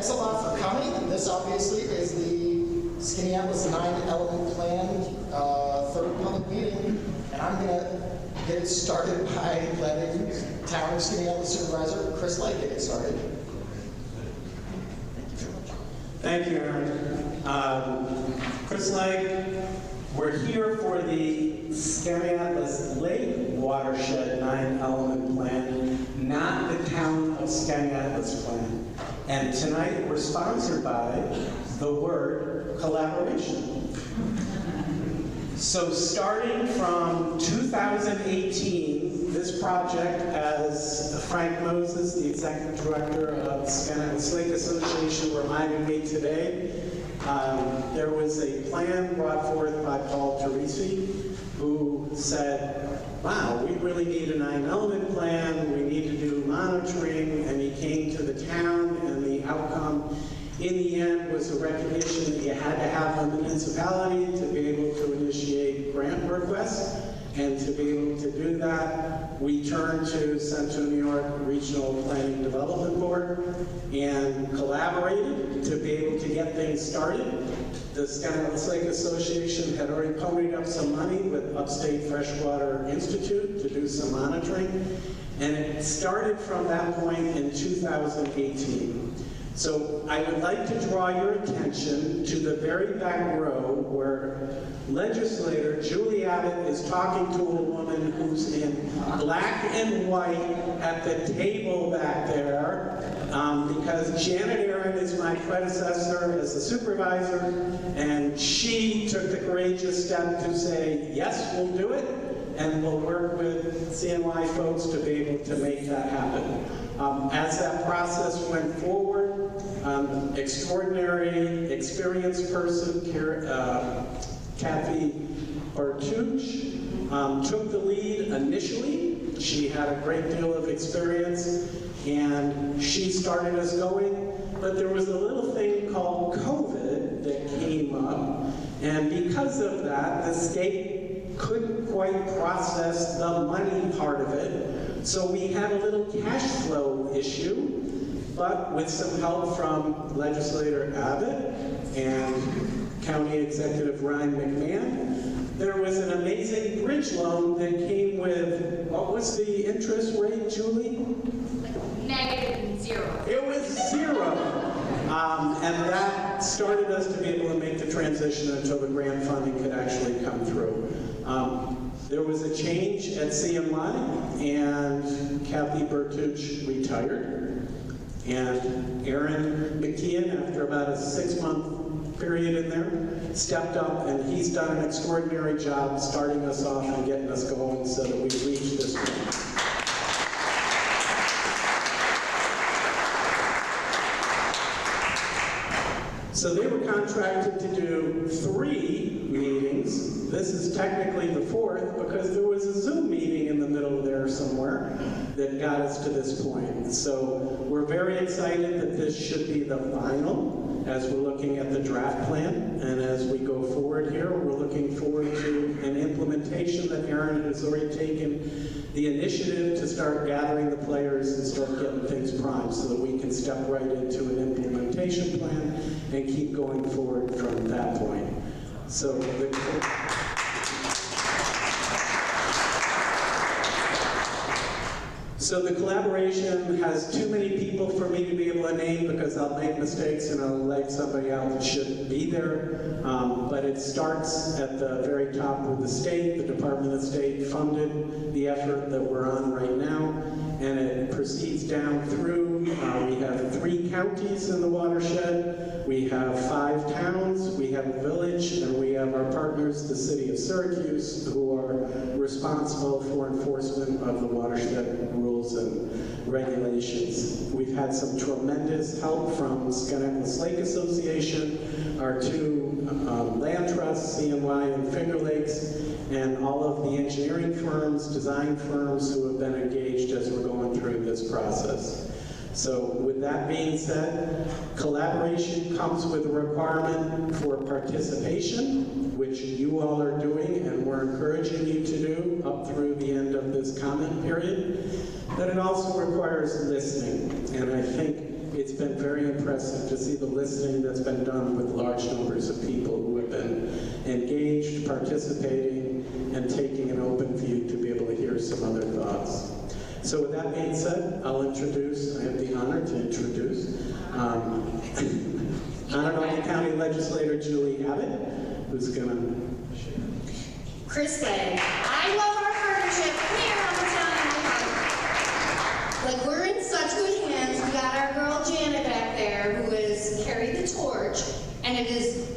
thanks a lot for coming. This obviously is the Skaneateles 9-element plan, third public meeting, and I'm going to get it started by letting Town of Skaneateles Supervisor Chris Light get it started. Thank you, Aaron. Chris Light, we're here for the Skaneateles Lake Watershed 9-element plan, not the Town of Skaneateles plan. And tonight we're sponsored by the word collaboration. So starting from 2018, this project, as Frank Moses, the Executive Director of Skaneateles Lake Association, reminded me today, there was a plan brought forth by Paul Teresi, who said, wow, we really need a 9-element plan, we need to do monitoring, and he came to the town, and the outcome in the end was a recognition that you had to have a municipality to be able to initiate grant requests, and to be able to do that, we turned to Central New York Regional Planning Development Board and collaborated to be able to get things started. The Skaneateles Lake Association had already ponied up some money with Upstate Freshwater Institute to do some monitoring, and it started from that point in 2018. So I would like to draw your attention to the very back row where legislator Julie Abbott is talking to a woman who's in black and white at the table back there, because Janet Aaron is my predecessor as the supervisor, and she took the courageous step to say, yes, we'll do it, and we'll work with CNY folks to be able to make that happen. As that process went forward, extraordinary experienced person, Kathy Bartuch, took the lead initially. She had a great deal of experience, and she started us going, but there was a little thing called COVID that came up, and because of that, the state couldn't quite process the money part of it, so we had a little cash flow issue. But with some help from legislator Abbott and County Executive Ryan McMahon, there was an amazing bridge loan that came with, what was the interest rate, Julie? -0. It was 0. And that started us to be able to make the transition until the grant funding could actually come through. There was a change at CMI, and Kathy Bertuch retired. And Aaron McKeon, after about a 6-month period in there, stepped up, and he's done an extraordinary job starting us off and getting us going so that we reached this point. So they were contracted to do 3 meetings. This is technically the 4th because there was a Zoom meeting in the middle there somewhere that got us to this point. So we're very excited that this should be the final as we're looking at the draft plan. And as we go forward here, we're looking forward to an implementation that Aaron has already taken the initiative to start gathering the players and start getting things primed so that we can step right into an implementation plan and keep going forward from that point. So the collaboration has too many people for me to be able to name because I'll make mistakes and I'll let somebody else that shouldn't be there. But it starts at the very top with the state. The Department of State funded the effort that we're on right now, and it proceeds down through. We have 3 counties in the watershed. We have 5 towns. We have a village, and we have our partners, the city of Syracuse, who are responsible for enforcement of the watershed rules and regulations. We've had some tremendous help from Skaneateles Lake Association, our 2 land trusts, CNY and Finger Lakes, and all of the engineering firms, design firms who have been engaged as we're going through this process. So with that being said, collaboration comes with a requirement for participation, which you all are doing and we're encouraging you to do up through the end of this comment period. But it also requires listening, and I think it's been very important impressive to see the listening that's been done with large numbers of people who have been engaged, participating, and taking an open view to be able to hear some other thoughts. So with that being said, I have the honor to introduce Honorable County Legislator Julie Abbott, who's going to share. Chris said, I love our partnership. Come here, I'm telling you. Like, we're in such good hands. We got our girl Janet back there who has carried the torch, and it has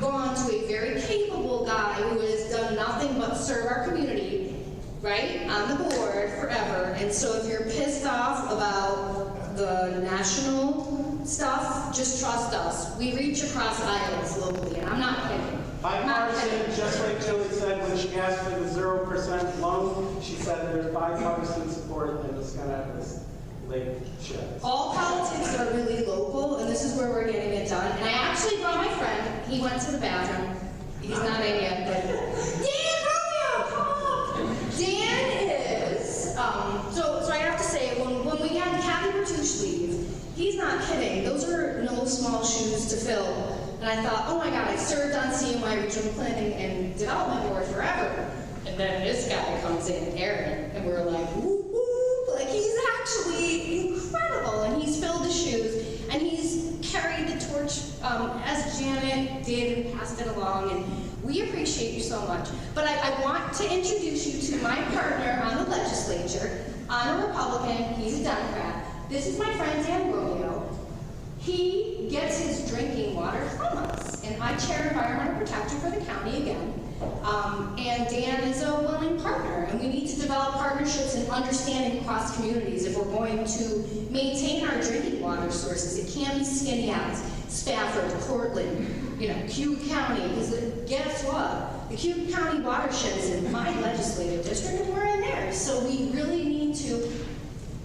gone to a very capable guy who has done nothing but serve our community, right, on the board forever. And so if you're pissed off about the national stuff, just trust us. We reach across aisles locally, and I'm not kidding. Bipartisan, just like Julie said when she asked for the 0% loan, she said there's bipartisan support in the Skaneateles Lake Sheds. All politics are really local, and this is where we're getting it done. And I actually brought my friend. He went to the bathroom. He's not in yet, but Dan Romeo, come on! Dan is, so I have to say, when we had Kathy Bertouche leave, he's not kidding. Those are no small shoes to fill. And I thought, oh my God, I served on CMY Regional Planning and Development Board forever. And then this guy comes in, Aaron, and we're like, whoop, whoop. Like, he's actually incredible. And he's filled the shoes, and he's carried the torch as Janet did and passed it along. And we appreciate you so much. But I want to introduce you to my partner on the legislature, on a Republican, he's a Democrat. This is my friend Dan Romeo. He gets his drinking water from us, and I chair environmental protection for the county again. And Dan is a willing partner, and we need to develop partnerships and understanding across communities if we're going to maintain our drinking water sources. It can't be Skaneateles, Spafford, Portland, Cuyahoga County, because guess what? The Cuyahoga County watershed is in my legislative district, and we're in theirs. So we really need to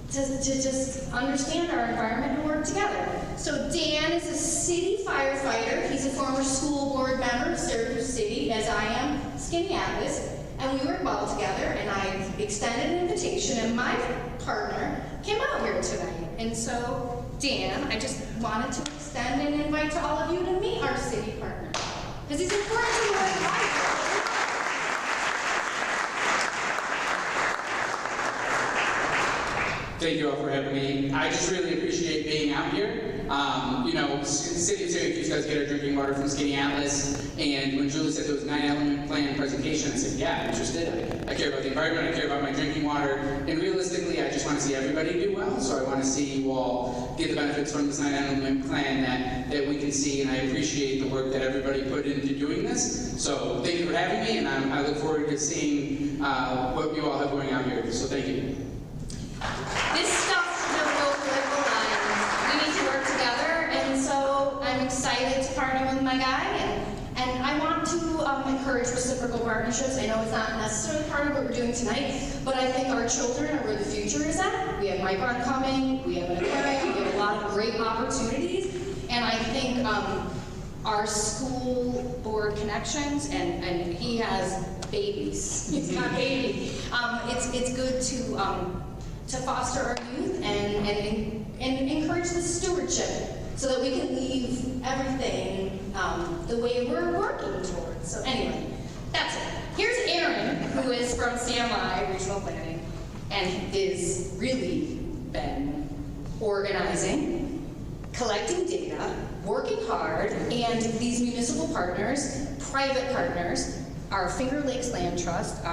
just understand our environment and work together. So Dan is a city firefighter. He's a former school board member of Syracuse City, as I am Skaneateles, and we work well together, and I extended an invitation, and my partner came out here tonight. And so, Dan, I just wanted to extend an invite to all of you to meet our city partner, because he's important to your life. Thank you all for having me. I just really appreciate being out here. The city of Syracuse does get our drinking water from Skaneateles, and when Julie said there was a 9-element plan presentation, I said, yeah, I'm interested. I care about the environment, I care about my drinking water, and realistically, I just want to see everybody do well, so I want to see you all get the benefits from this 9-element plan that we can see, and I appreciate the work that everybody put into doing this. So thank you for having me, and I look forward to seeing what you all have going out here, so thank you. This stuff has no political lines. We need to work together, and so I'm excited to partner with my guy, and I want to encourage reciprocal partnerships. I know it's not necessarily part of what we're doing tonight, but I think our children are where the future is at. We have Micron coming, we have an aquarium, we have a lot of great opportunities, and I think our school board connections, and he has babies. He's got babies. It's good to foster our youth and encourage the stewardship so that we can leave everything the way we're working towards. So anyway, that's it. Here's Aaron, who is from CMI Regional Planning, and is really been organizing, collecting data, working hard, and these municipal partners, private partners, our Finger Lakes Land Trust,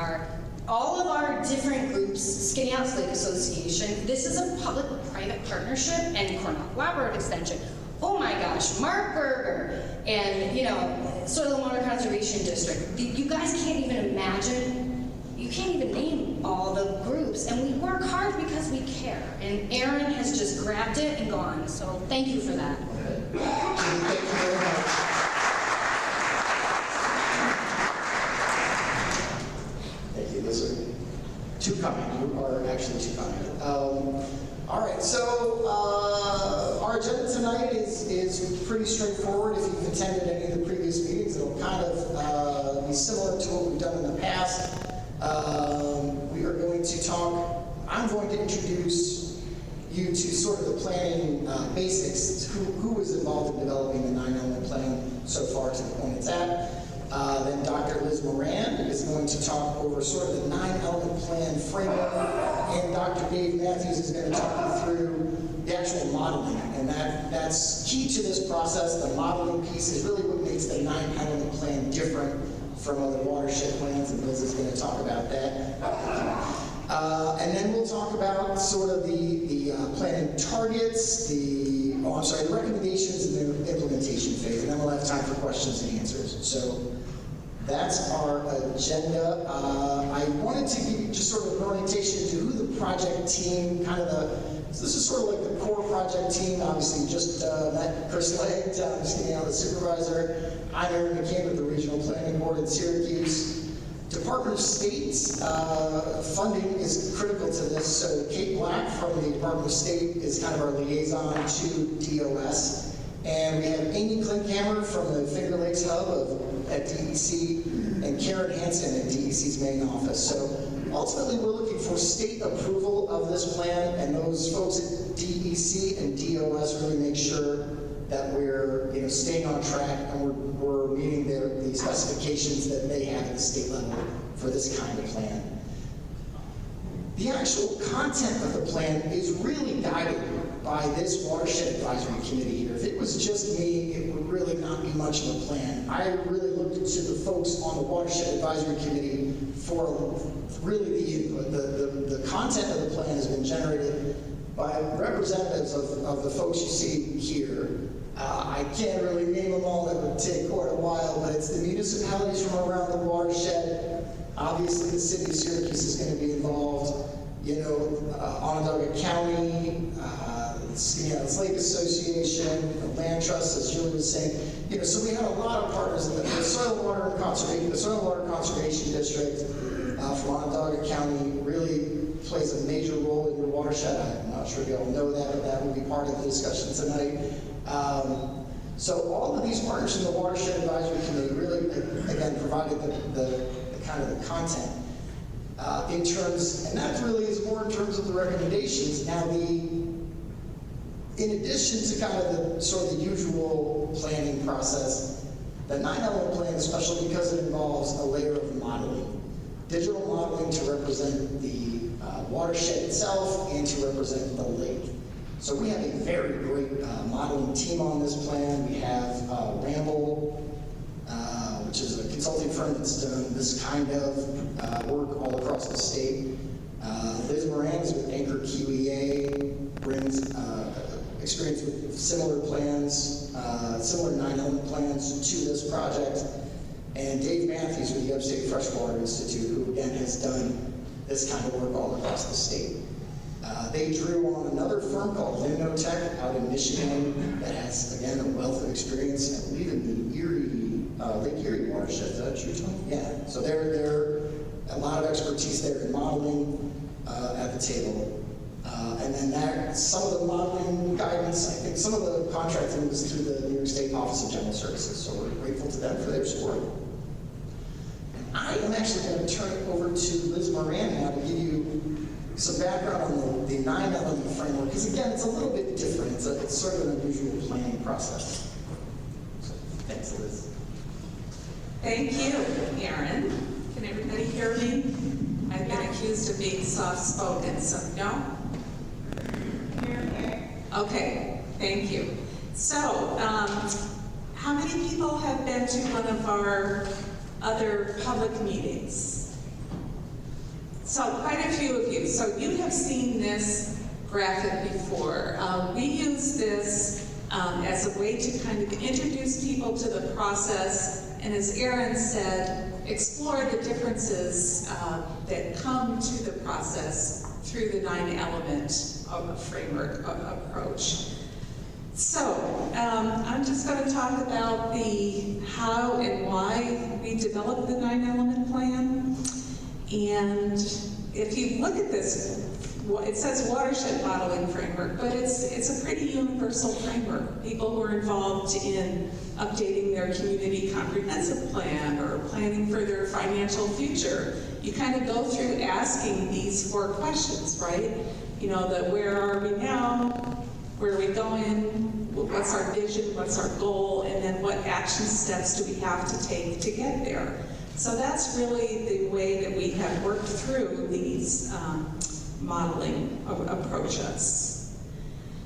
all of our different groups, Skaneateles Lake Association, this is a public-private partnership, and Cornell Cooperative Extension. Oh my gosh, Mark Berger, and Soil and Water Conservation District. You guys can't even imagine, you can't even name all the groups, and we work hard because we care. And Aaron has just grabbed it and gone, so thank you for that. Thank you very much. Two coming. You are actually two coming. All right, so our agenda tonight is pretty straightforward. If you've attended any of the previous meetings, it'll kind of be similar to what we've done in the past. We are going to talk, I'm going to introduce you to sort of the planning basics, who was involved in developing the 9-element plan so far to the point it's at. Then Dr. Liz Moran is going to talk over sort of the 9-element plan framework, and Dr. Dave Matthews is going to talk you through the actual modeling, and that's key to this process. The modeling piece is really what makes the 9-element plan different from other watershed plans, and Liz is going to talk about that. And then we'll talk about sort of the planning targets, the recommendations and the implementation phase, and then we'll have time for questions and answers. So that's our agenda. I wanted to give you just sort of an orientation to who the project team, so this is sort of like the core project team. Obviously, just met Chris Legg, the supervisor. I'm Aaron McCain with the Regional Planning Board in Syracuse. Department of State's funding is critical to this. So Kate Black from the Department of State is kind of our liaison to DOS. And we have Amy Klinkhammer from the Finger Lakes Hub at DEC, and Karen Hansen at DEC's main office. So ultimately, we're looking for state approval of this plan, and those folks at DEC and DOS really make sure that we're staying on track and we're meeting the specifications that they have at the state level for this kind of plan. The actual content of the plan is really guided by this Watershed Advisory Committee here. If it was just me, it would really not be much of a plan. I really looked to the folks on the Watershed Advisory Committee for really the input. The content of the plan has been generated by representatives of the folks you see here. I can't really name them all, that would take quite a while, but it's the municipalities from around the watershed. Obviously, the city of Syracuse is going to be involved. Onondaga County, Skaneateles Lake Association, the Land Trust, as Julie was saying. So we have a lot of partners in the Soil and Water Conservation District from Onondaga County really plays a major role in your watershed. I'm not sure if you all know that, but that will be part of the discussion tonight. So all of these partners in the Watershed Advisory Committee really, again, provided the kind of the content in terms, and that really is more in terms of the recommendations. Now, in addition to kind of the sort of the usual planning process, the 9-element plan is special because it involves a layer of modeling, digital modeling to represent the watershed itself and to represent the lake. So we have a very great modeling team on this plan. We have Ramble, which is a consulting firm that's done this kind of work all across the state. Liz Moran is with Anchor QEA, brings experience with similar plans, similar 9-element plans to this project. And Dave Matthews with the Upstate Freshwater Institute, who again has done this kind of work all across the state. They drew on another firm called Limnotech out in Michigan that has, again, a wealth of experience, I believe, in the Lake Erie watershed. Is that true, Tony? Yeah. So they're a lot of expertise there in modeling at the table. And then some of the modeling guidance, I think some of the contracting was through the New York State Office of General Services, so we're grateful to them for their support. I am actually going to turn it over to Liz Moran now to give you some background on the 9-element framework, because again, it's a little bit different. It's sort of an unusual planning process. So, thanks, Liz. Thank you, Aaron. Can everybody hear me? I've been accused of being soft-spoken, so no? Okay, thank you. So, how many people have been to one of our other public meetings? So quite a few of you. So you have seen this graphic before. We use this as a way to kind of introduce people to the process, and as Aaron said, explore the differences that come to the process through the 9-element framework approach. So I'm just going to talk about the how and why we developed the 9-element plan. And if you look at this, it says watershed modeling framework, but it's a pretty universal framework. People who are involved in updating their community comprehensive plan or planning for their financial future, you kind of go through asking these 4 questions, right? you know, the where are we now, where are we going, what's our vision, what's our goal, and then what action steps do we have to take to get there. So that's really the way that we have worked through these modeling approaches.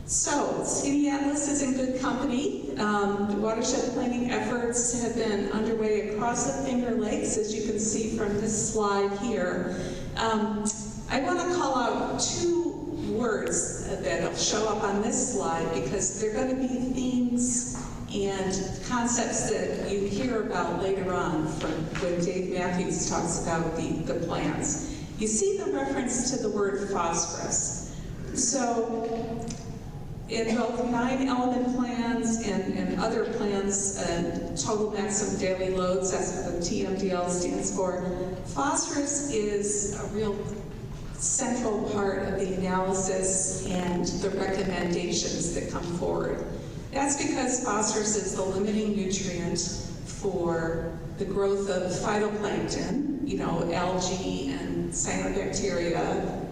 So, Skaneateles is in good company. The watershed planning efforts have been underway across the Finger Lakes, as you can see from this slide here. I want to call out two words that'll show up on this slide because they're going to be themes and concepts that you hear about later on from when Dave Matthews talks about the plans. You see the reference to the word phosphorus. So, in both 9-element plans and other plans, total maximum daily loads, that's what the TMDL stands for, phosphorus is a real central part of the analysis and the recommendations that come forward. That's because phosphorus is the limiting nutrient for the growth of phytoplankton, you know, algae and cyanobacteria,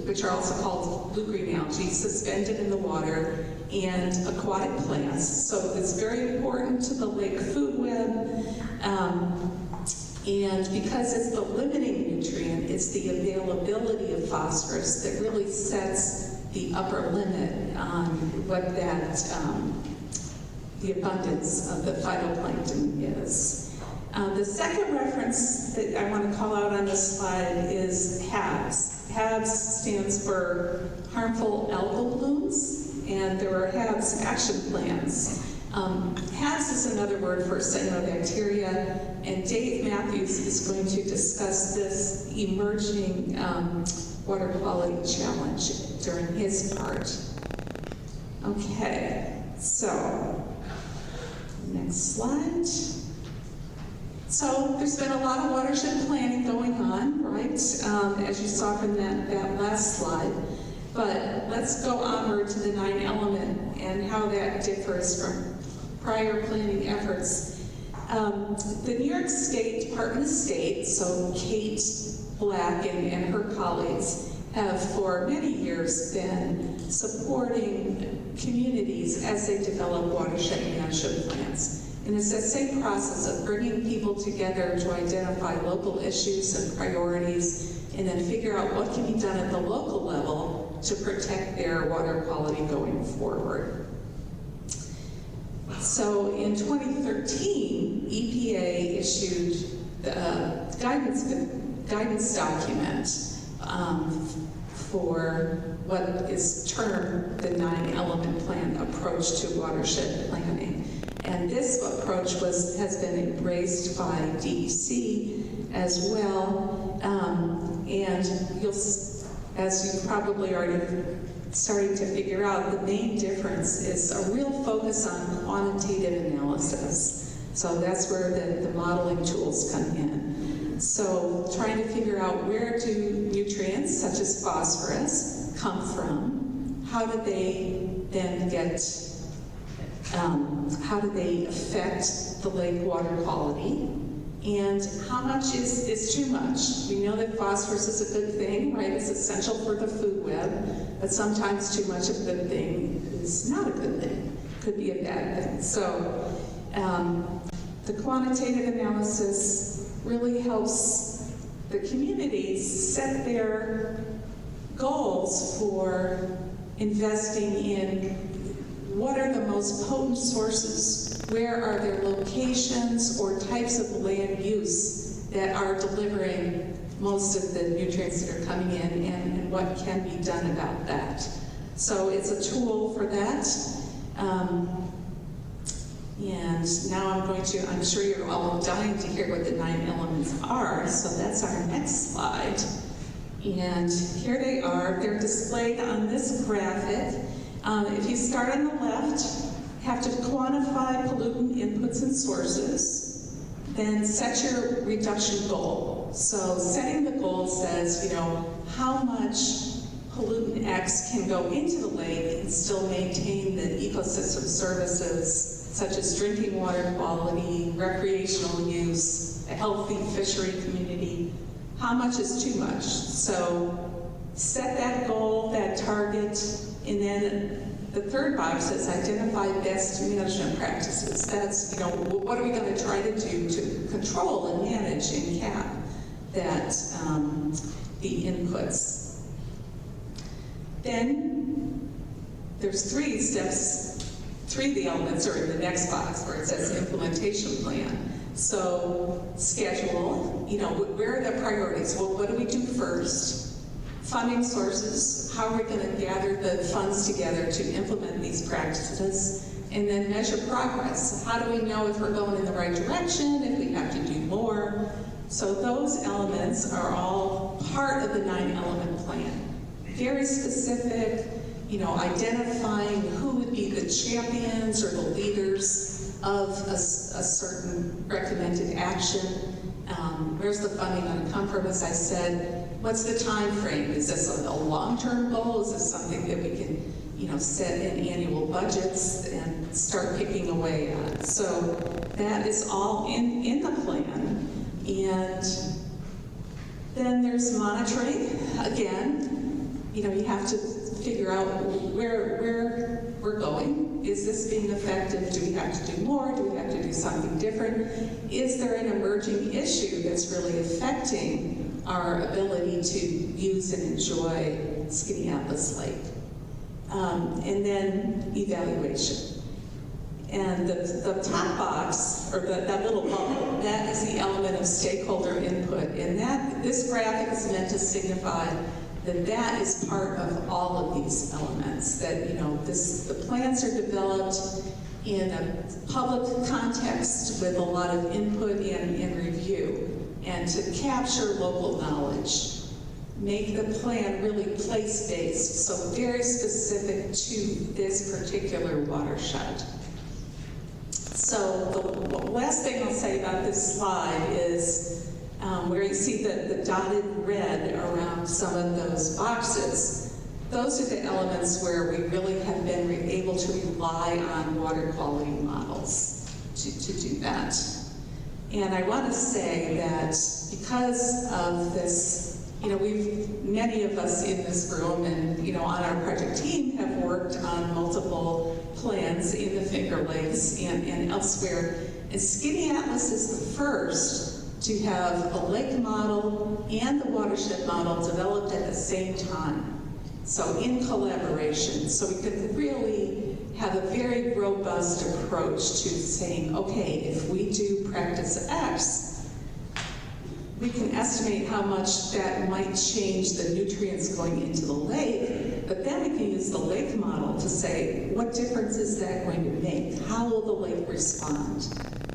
which are also called blue-green algae, suspended in the water, and aquatic plants. So it's very important to the lake food web. And because it's the limiting nutrient, it's the availability of phosphorus that really sets the upper limit on what that, the abundance of the phytoplankton is. The second reference that I want to call out on this slide is HABs. HABs stands for harmful algal blooms, and there are HABs action plans. HABs is another word for cyanobacteria, and Dave Matthews is going to discuss this emerging water quality challenge during his part. Okay, so next slide. So there's been a lot of watershed planning going on, right? As you saw from that last slide. But let's go onward to the 9-element and how that differs from prior planning efforts. The New York State Department of State, so Kate Black and her colleagues, have for many years been supporting communities as they develop watershed management plans. And it's that same process of bringing people together to identify local issues and priorities, and then figure out what can be done at the local level to protect their water quality going forward. So in 2013, EPA issued the guidance document for what is termed the 9-element plan approach to watershed planning. And this approach has been embraced by DEC as well. And you'll, as you've probably already starting to figure out, the main difference is a real focus on quantitative analysis. So that's where the modeling tools come in. So trying to figure out where do nutrients such as phosphorus come from, how do they then get, how do they affect the lake water quality, and how much is too much? We know that phosphorus is a good thing, right? It's essential for the food web, but sometimes too much of a good thing is not a good thing. Could be a bad thing. So the quantitative analysis really helps the communities set their goals for investing in what are the most potent sources, where are their locations or types of land use that are delivering most of the nutrients that are coming in, and what can be done about that. So it's a tool for that. And now I'm sure you're all dying to hear what the 9 elements are, so that's our next slide. And here they are. They're displayed on this graphic. If you start on the left, have to quantify pollutant inputs and sources, then set your reduction goal. So setting the goal says, how much pollutant X can go into the lake and still maintain the ecosystem services such as drinking water quality, recreational use, a healthy fishery community. How much is too much? So set that goal, that target, and then the third box says identify best management practices. That's, you know, what are we going to try to do to control and manage and cap that, the inputs. Then there's three steps, three of the elements are in the next box where it says implementation plan. So schedule, you know, where are the priorities? Well, what do we do first? Funding sources, how are we going to gather the funds together to implement these practices? And then measure progress. How do we know if we're going in the right direction, if we have to do more? So those elements are all part of the 9-element plan. Very specific, you know, identifying who would be the champions or the leaders of a certain recommended action. Where's the funding going to come from? As I said, what's the time frame? Is this a long-term goal? Is this something that we can, you know, set in annual budgets and start picking away at? So that is all in the plan. And then there's monitoring. Again, you know, you have to figure out where we're going. Is this being effective? Do we have to do more? Do we have to do something different? Is there an emerging issue that's really affecting our ability to use and enjoy Skaneateles Lake? And then evaluation. And the top box, or that little bubble, that is the element of stakeholder input. And this graphic is meant to signify that is part of all of these elements. That, you know, the plans are developed in a public context with a lot of input and review, and to capture local knowledge. Make the plan really place-based, so very specific to this particular watershed. So the last thing I'll say about this slide is where you see the dotted red around some of those boxes. Those are the elements where we really have been able to rely on water quality models to do that. And I want to say that because of this, you know, many of us in this room and, you know, on our project team have worked on multiple plans in the Finger Lakes and elsewhere. And Skaneateles is the first to have a lake model and the watershed model developed at the same time. So in collaboration. So we could really have a very robust approach to saying, okay, if we do practice X, we can estimate how much that might change the nutrients going into the lake, but then we can use the lake model to say, what difference is that going to make? How will the lake respond?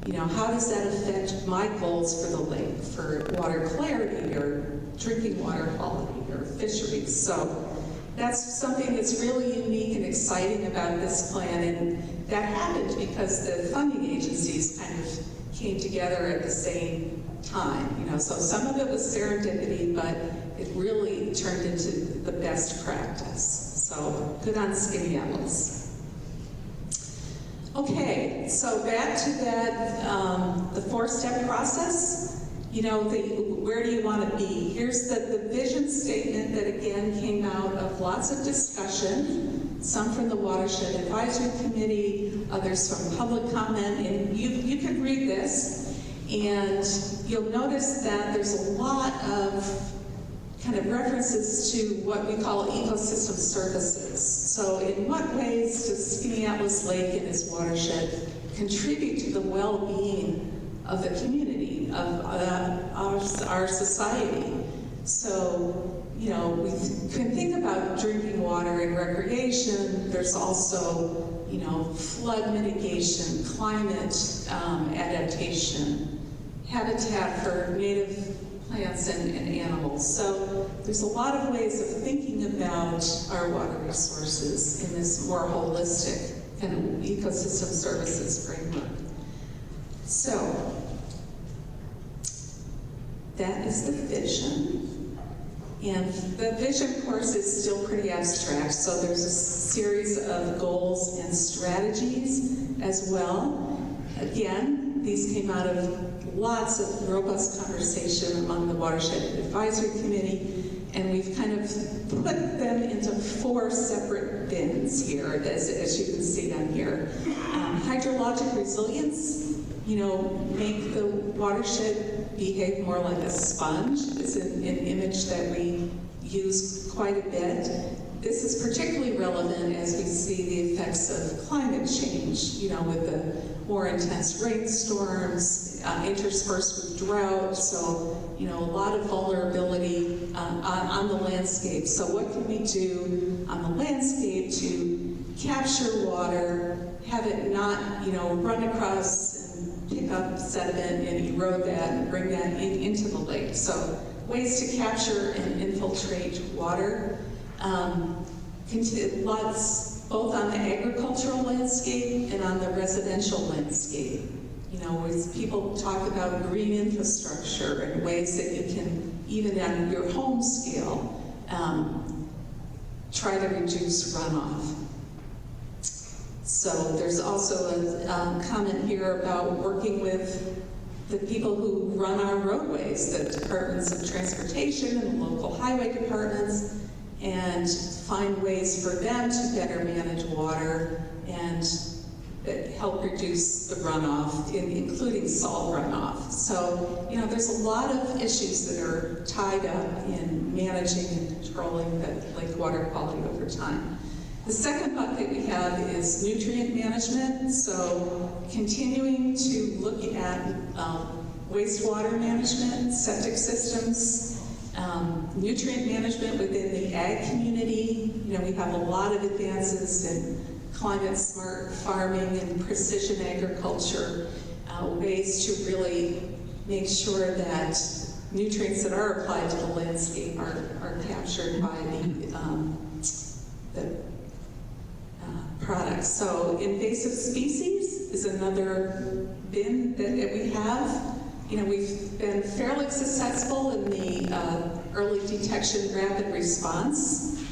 You know, how does that affect my goals for the lake, for water clarity or drinking water quality or fisheries? So that's something that's really unique and exciting about this plan, and that happened because the funding agencies kind of came together at the same time. You know, so some of it was serendipity, but it really turned into the best practice. So good on Skaneateles. Okay, so back to that, the 4-step process. You know, where do you want to be? Here's the vision statement that again came out of lots of discussion, some from the Watershed Advisory Committee, others from public comment, and you can read this, and you'll notice that there's a lot of kind of references to what we call ecosystem services. So in what ways does Skaneateles Lake and its watershed contribute to the well-being of the community, of our society? So, you know, we can think about drinking water and recreation. There's also, you know, flood mitigation, climate adaptation, habitat for native plants and animals. So there's a lot of ways of thinking about our water resources in this more holistic kind of ecosystem services framework. So that is the vision. And the vision, of course, is still pretty abstract. So there's a series of goals and strategies as well. Again, these came out of lots of robust conversation among the Watershed Advisory Committee. And we've kind of put them into 4 separate bins here, as you can see on here. Hydrologic resilience, make the watershed behave more like a sponge. It's an image that we use quite a bit. This is particularly relevant as we see the effects of climate change, with the more intense rainstorms, interspersed with drought, so, a lot of vulnerability on the landscape. So what can we do on the landscape to capture water, have it not, run across and pick up sediment and erode that and bring that into the lake? So ways to capture and infiltrate water. Lots both on the agricultural landscape and on the residential landscape. As people talk about green infrastructure and ways that you can, even on your home scale, try to reduce runoff. So there's also a comment here about working with the people who run our roadways, the departments of transportation and the local highway departments, and find ways for them to better manage water and help reduce the runoff, including salt runoff. So, there's a lot of issues that are tied up in managing and controlling the lake water quality over time. The second bucket we have is nutrient management. So continuing to look at wastewater management, septic systems, nutrient management within the ag community. We have a lot of advances in climate smart farming and precision agriculture, ways to really make sure that nutrients that are applied to the landscape are captured by the products. So invasive species is another bin that we have. We've been fairly successful in the early detection rapid response.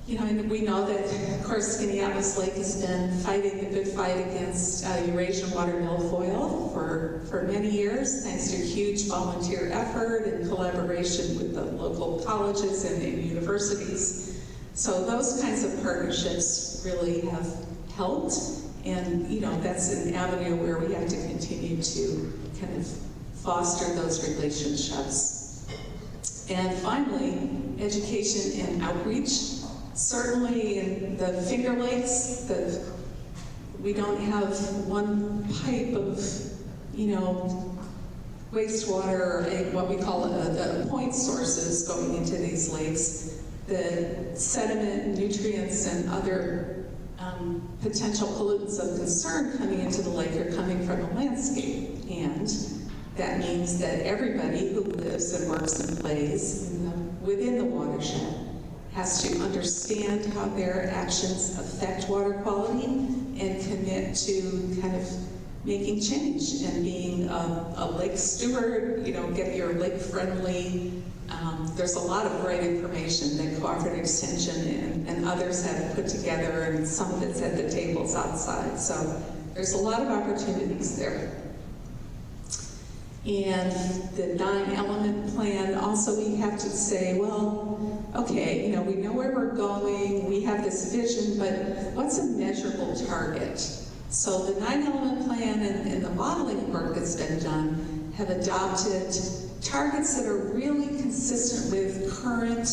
And we know that, of course, Skaneateles Lake has been fighting the good fight against Eurasian water milfoil for many years, thanks to huge volunteer effort and collaboration with the local colleges and universities. So those kinds of partnerships really have helped, and that's an avenue where we have to continue to kind of foster those relationships. And finally, education and outreach. Certainly in the Finger Lakes, we don't have one pipe of, wastewater, or what we call the point sources going into these lakes. The sediment, nutrients, and other potential pollutants of concern coming into the lake are coming from the landscape. And that means that everybody who lives and works and plays within the watershed has to understand how their actions affect water quality and commit to kind of making change and being a lake steward, get your lake friendly. There's a lot of great information that Cooperative Extension and others have put together, and some of it's at the tables outside. So there's a lot of opportunities there. And the 9-element plan, also we have to say, well, okay, we know where we're going, we have this vision, but what's a measurable target? So the 9-element plan and the modeling work that's been done have adopted targets that are really consistent with current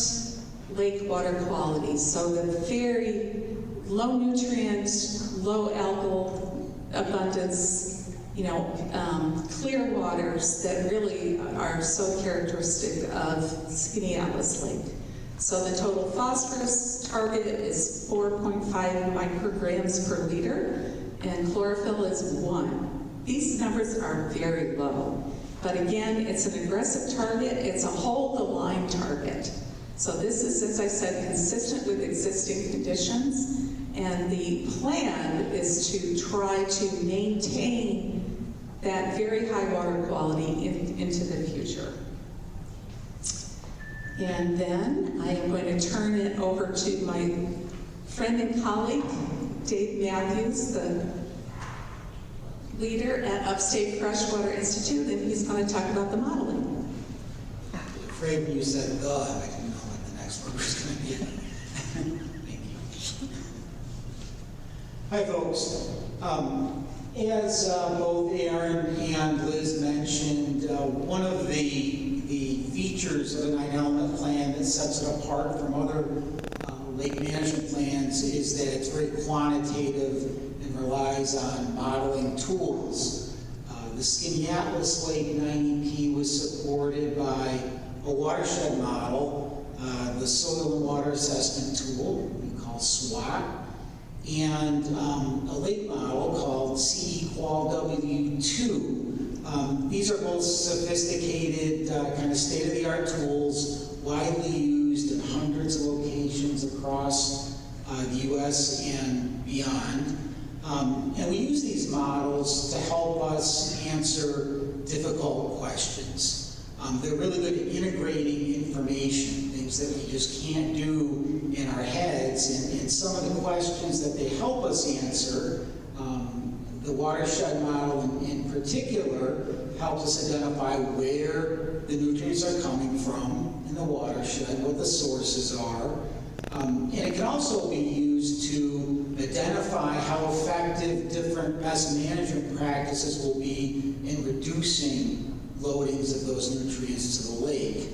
lake water quality. So the very low nutrient, low algal abundance, clear waters that really are so characteristic of Skaneateles Lake. So the total phosphorus target is 4.5 micrograms per liter, and chlorophyll is 1. These numbers are very low, but again, it's an aggressive target. It's a hold-the-line target. So this is, as I said, consistent with existing conditions, and the plan is to try to maintain that very high water quality into the future. And then I am going to turn it over to my friend and colleague, Dave Matthews, the leader at Upstate Freshwater Institute, and he's going to talk about the modeling. I'm afraid when you said I didn't know who's going to be. Thank you. Hi, folks. As both Aaron and Liz mentioned, one of the features of the 9-element plan that sets it apart from other lake management plans is that it's very quantitative and relies on modeling tools. The Skaneateles Lake 90P was supported by a watershed model, the Soil and Water Assessment Tool, we call SWAT, and a lake model called CEQUAL-W2. These are both sophisticated, kind of state-of-the-art tools, widely used in hundreds of locations across the U.S. and beyond. And we use these models to help us answer difficult questions. They're really good at integrating information, things that we just can't do in our heads. And some of the questions that they help us answer, the watershed model in particular, helps us identify where the nutrients are coming from in the watershed, what the sources are. And it can also be used to identify how effective different pest management practices will be in reducing loadings of those nutrients to the lake.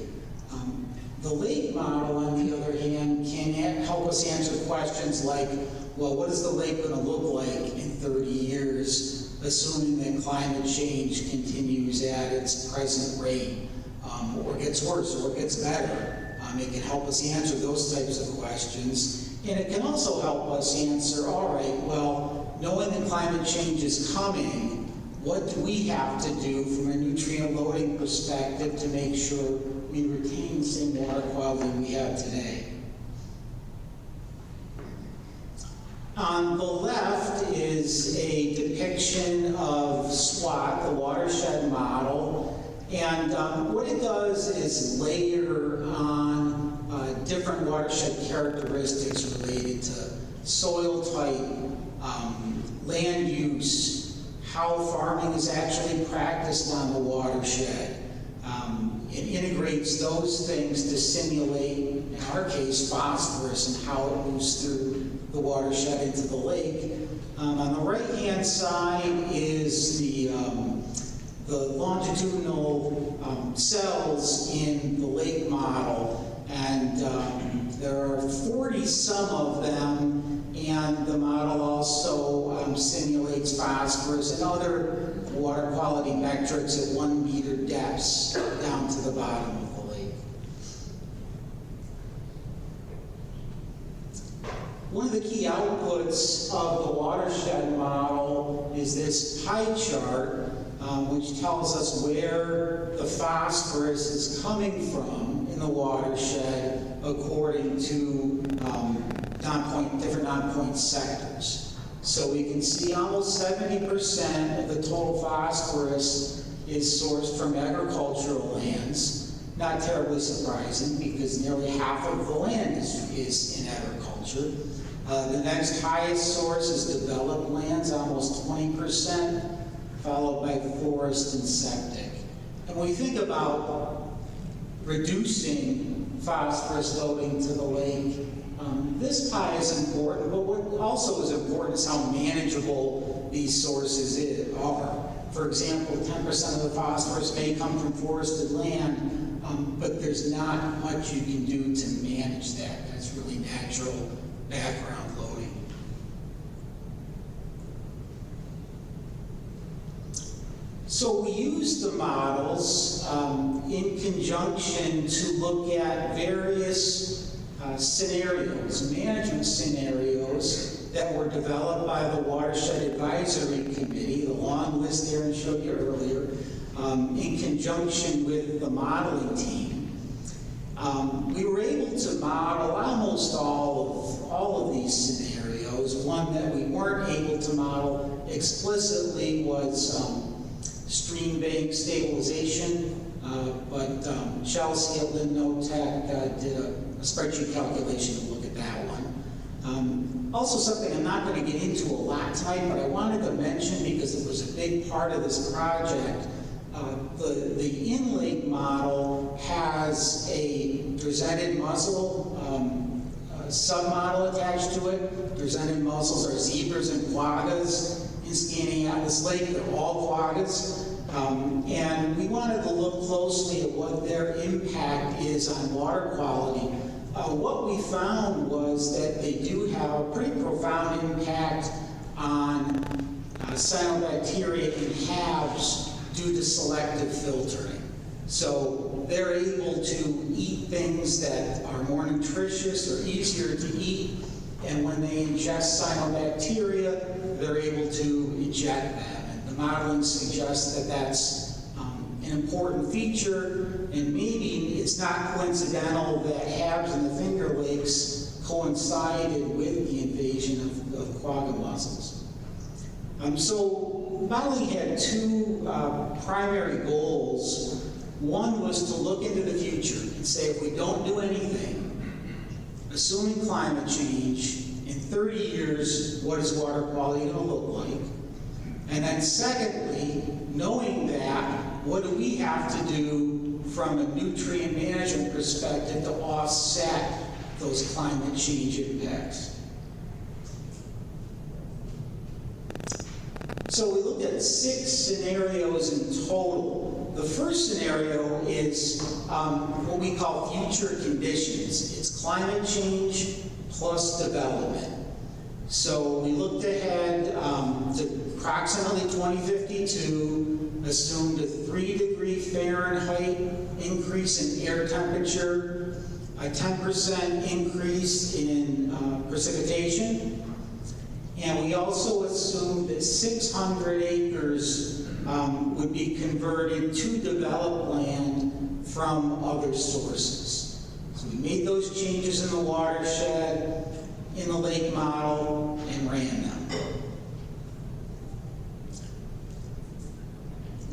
The lake model, on the other hand, can help us answer questions like, well, what is the lake going to look like in 30 years, assuming that climate change continues at its present rate, or gets worse, or gets better? It can help us answer those types of questions. And it can also help us answer, all right, well, knowing that climate change is coming, what do we have to do from a nutrient loading perspective to make sure we retain the same water quality we have today? On the left is a depiction of SWAT, the watershed model, and what it does is layer on different watershed characteristics related to soil type, land use, how farming is actually practiced on the watershed. It integrates those things to simulate, in our case, phosphorus and how it moves through the watershed into the lake. On the right-hand side is the longitudinal cells in the lake model, and there are 40-some of them, and the model also simulates phosphorus and other water quality metrics at 1 meter depths down to the bottom of the lake. One of the key outputs of the watershed model is this pie chart, which tells us where the phosphorus is coming from in the watershed according to different non-point sectors. So we can see almost 70% of the total phosphorus is sourced from agricultural lands. Not terribly surprising, because nearly half of the land is in agriculture. The next highest source is developed lands, almost 20%, followed by forest and septic. And when we think about reducing phosphorus loading to the lake, this pie is important, but what also is important is how manageable these sources are. For example, 10% of the phosphorus may come from forested land, but there's not much you can do to manage that. That's really natural background loading. So we use the models in conjunction to look at various scenarios, management scenarios that were developed by the Watershed Advisory Committee, the long list Aaron showed you earlier, in conjunction with the modeling team. We were able to model almost all of these scenarios. One that we weren't able to model explicitly was stream bank stabilization, but Chelsea at Lynn did a spreadsheet calculation to look at that one. Also something I'm not going to get into a lot tonight, but I wanted to mention because it was a big part of this project. The in-lake model has a presented muzzle sub-model attached to it. Presented muzzles are zebras and quaggas in Skaneateles Lake. They're all quaggas. And we wanted to look closely at what their impact is on water quality. What we found was that they do have a pretty profound impact on cyanobacteria in HABs due to selective filtering. So they're able to eat things that are more nutritious or easier to eat, and when they ingest cyanobacteria, they're able to eject them. And the modeling suggests that that's an important feature, and maybe it's not coincidental that HABs in the Finger Lakes coincided with the invasion of quagga mussels. So modeling had two primary goals. One was to look into the future and say, if we don't do anything, assuming climate change, in 30 years, what is water quality going to look like? And then secondly, knowing that, what do we have to do from a nutrient management perspective to offset those climate change impacts? So we looked at 6 scenarios in total. The first scenario is what we call future conditions. It's climate change plus development. So we looked ahead to approximately 2052, assumed a 3-degree Fahrenheit increase in air temperature, a 10% increase in precipitation, and we also assumed that 600 acres would be converted to developed land from other sources. So we made those changes in the watershed, in the lake model, and ran them.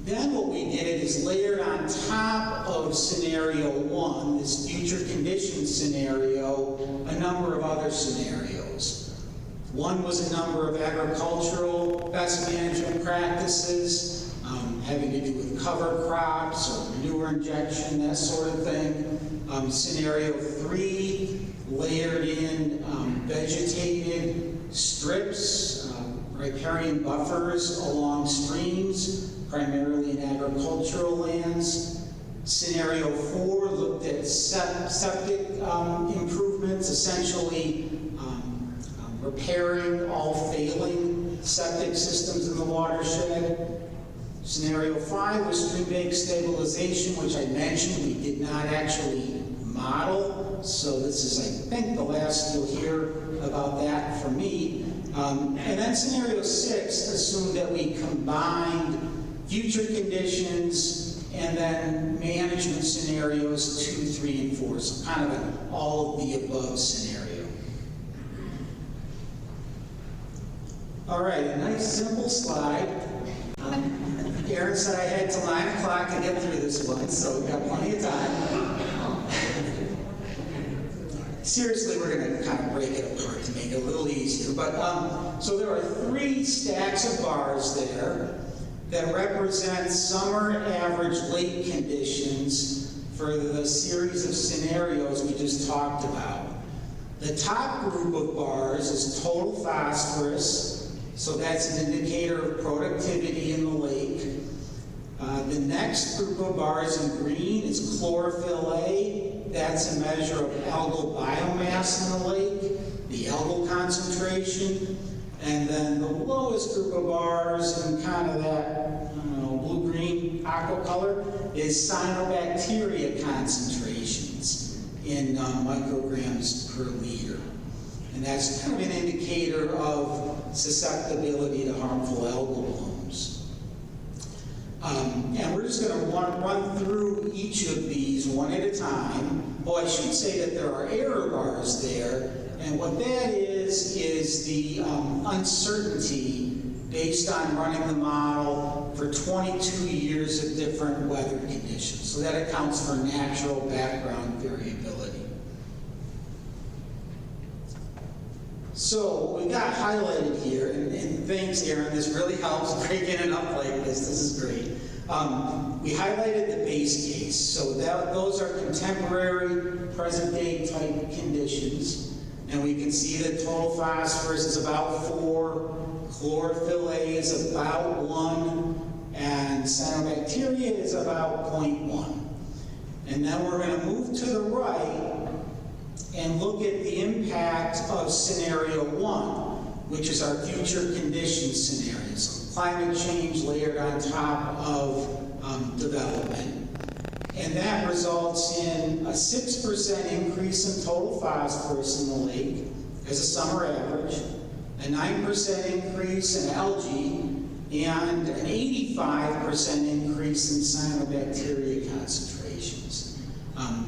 Then what we did is layered on top of scenario 1, this future conditions scenario, a number of other scenarios. One was a number of agricultural best management practices, having to do with cover crops or manure injection, that sort of thing. Scenario 3 layered in vegetated strips, riparian buffers along streams, primarily in agricultural lands. Scenario 4 looked at septic improvements, essentially repairing all failing septic systems in the watershed. Scenario 5 was stream bank stabilization, which I mentioned we did not actually model. So this is, I think, the last you'll hear about that from me. And then scenario 6 assumed that we combined future conditions and then management scenarios 2, 3, and 4. So kind of an all of the above scenario. All right, a nice simple slide. Aaron said I had till 9 o'clock to get through this one, so we've got plenty of time. Seriously, we're going to kind of break it apart to make it a little easier. But so there are 3 stacks of bars there that represent summer average lake conditions for the series of scenarios we just talked about. The top group of bars is total phosphorus, so that's an indicator of productivity in the lake. The next group of bars in green is chlorophyll A. That's a measure of algal biomass in the lake, the algal concentration. And then the lowest group of bars in kind of that, blue-green aqua color is cyanobacteria concentrations in micrograms per liter. And that's kind of an indicator of susceptibility to harmful algal blooms. And we're just going to run through each of these one at a time. Oh, I should say that there are error bars there, and what that is the uncertainty based on running the model for 22 years of different weather conditions. So that accounts for natural background variability. So what we got highlighted here, and thanks, Aaron, this really helps breaking it up like this. This is great. We highlighted the base case, so those are contemporary, present-day type conditions. And we can see that total phosphorus is about 4, chlorophyll A is about 1, and cyanobacteria is about 0.1. And then we're going to move to the right and look at the impact of scenario 1, which is our future conditions scenario. So climate change layered on top of development. And that results in a 6% increase in total phosphorus in the lake as a summer average, a 9% increase in algae, and an 85% increase in cyanobacteria concentrations.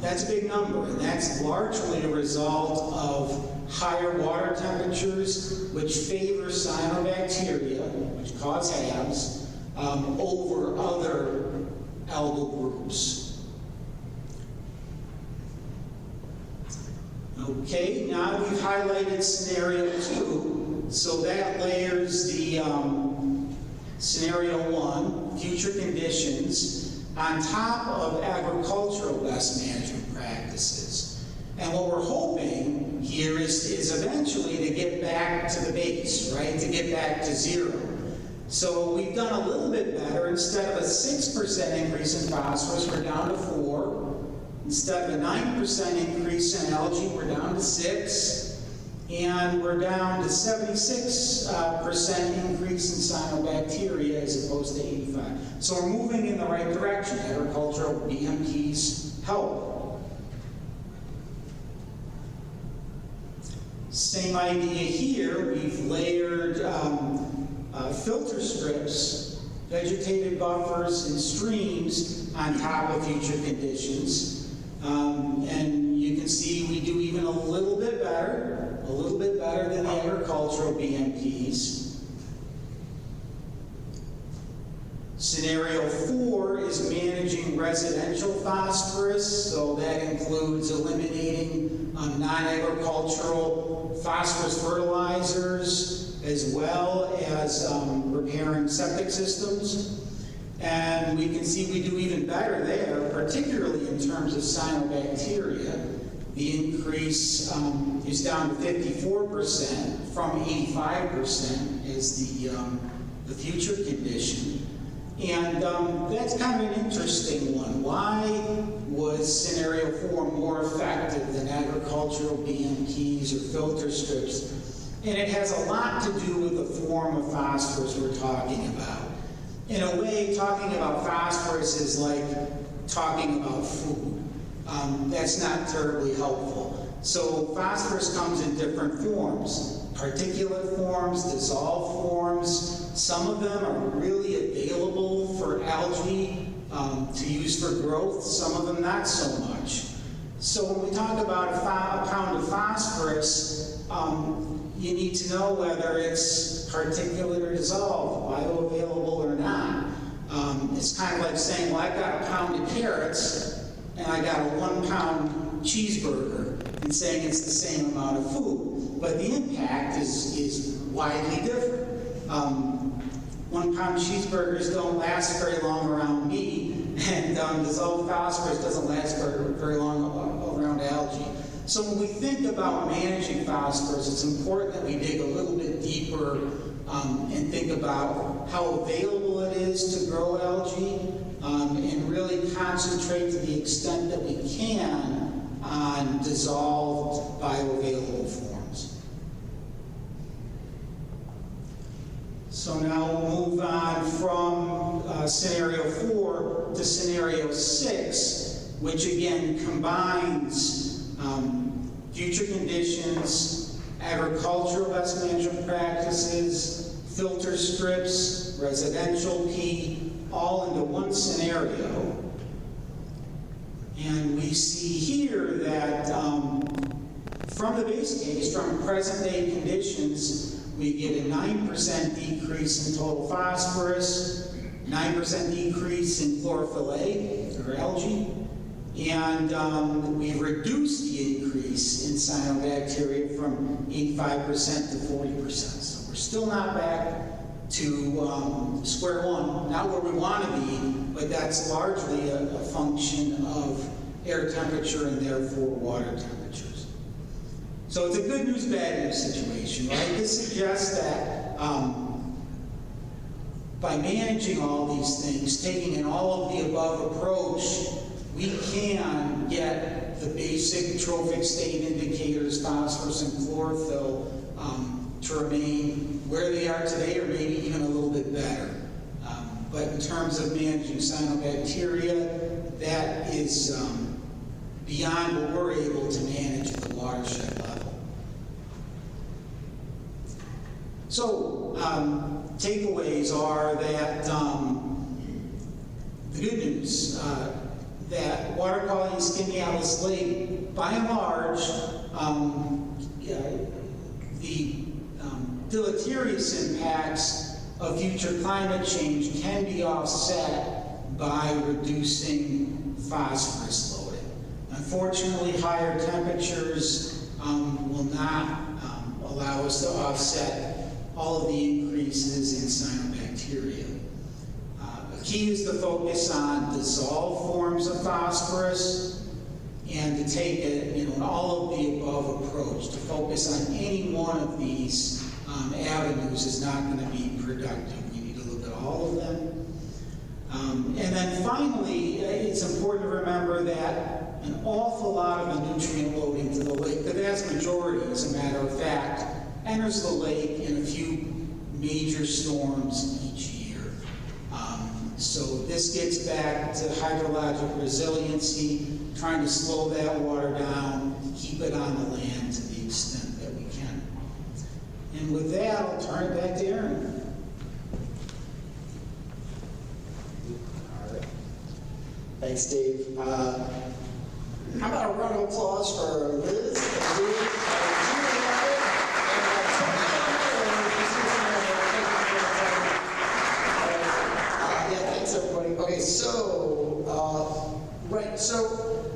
That's a big number, and that's largely a result of higher water temperatures, which favor cyanobacteria, which cause HABs, over other algal groups. Okay, now we've highlighted scenario 2, so that layers the scenario 1, future conditions, on top of agricultural best management practices. And what we're hoping here is eventually to get back to the base, right? To get back to 0. So we've done a little bit better. Instead of a 6% increase in phosphorus, we're down to 4. Instead of a 9% increase in algae, we're down to 6. And we're down to 76% increase in cyanobacteria as opposed to 85. So we're moving in the right direction. Agricultural BMPs help. Same idea here. We've layered filter strips, vegetated buffers, and streams on top of future conditions. And you can see we do even a little bit better than the agricultural BMPs. Scenario 4 is managing residential phosphorus, so that includes eliminating non-agricultural phosphorus fertilizers, as well as repairing septic systems. And we can see we do even better there, particularly in terms of cyanobacteria. The increase is down to 54% from 85% as the future condition. And that's kind of an interesting one. Why was scenario 4 more effective than agricultural BMPs or filter strips? And it has a lot to do with the form of phosphorus we're talking about. In a way, talking about phosphorus is like talking about food. That's not terribly helpful. So phosphorus comes in different forms. Particulate forms, dissolved forms. Some of them are really available for algae to use for growth, some of them not so much. So when we talk about a pound of phosphorus, you need to know whether it's particulate or dissolved, bioavailable or not. It's kind of like saying, well, I've got a pound of carrots and I got a 1 pound cheeseburger, and saying it's the same amount of food. But the impact is widely different. 1 pound cheeseburgers don't last very long around me, and dissolved phosphorus doesn't last very long around algae. So when we think about managing phosphorus, it's important that we dig a little bit deeper and think about how available it is to grow algae, and really concentrate to the extent that we can on dissolved bioavailable forms. So now we'll move on from scenario 4 to scenario 6, which again combines future conditions, agricultural best management practices, filter strips, residential P, all into one scenario. And we see here that from the base case, from present day conditions, we get a 9% decrease in total phosphorus, 9% decrease in chlorophyll A, or algae, and we reduced the increase in cyanobacteria from 85% to 40%. So we're still not back to square one, not where we want to be, but that's largely a function of air temperature and therefore water temperatures. So it's a good news, bad news situation, right? This suggests that by managing all these things, taking an all of the above approach, we can get the basic trophic state indicators, phosphorus and chlorophyll, to remain where they are today or maybe even a little bit better. But in terms of managing cyanobacteria, that is beyond what we're able to manage at the watershed level. So, takeaways are that the good news, that water quality in Skaneateles Lake, by and large, the deleterious impacts of future climate change can be offset by reducing phosphorus loading. Unfortunately, higher temperatures will not allow us to offset all of the increases in cyanobacteria. The key is to focus on dissolved forms of phosphorus and to take an all of the above approach. To focus on any one of these avenues is not going to be productive. We need to look at all of them. And then finally, it's important to remember that an awful lot of the nutrient loading to the lake, the vast majority, as a matter of fact, enters the lake in a few major storms each year. So this gets back to hydrologic resiliency, trying to slow that water down, keep it on the land to the extent that we can. And with that, I'll turn it back to Aaron. All right. Thanks, Dave. How about a round of applause for Liz, Dave, everybody. Okay, so, right, so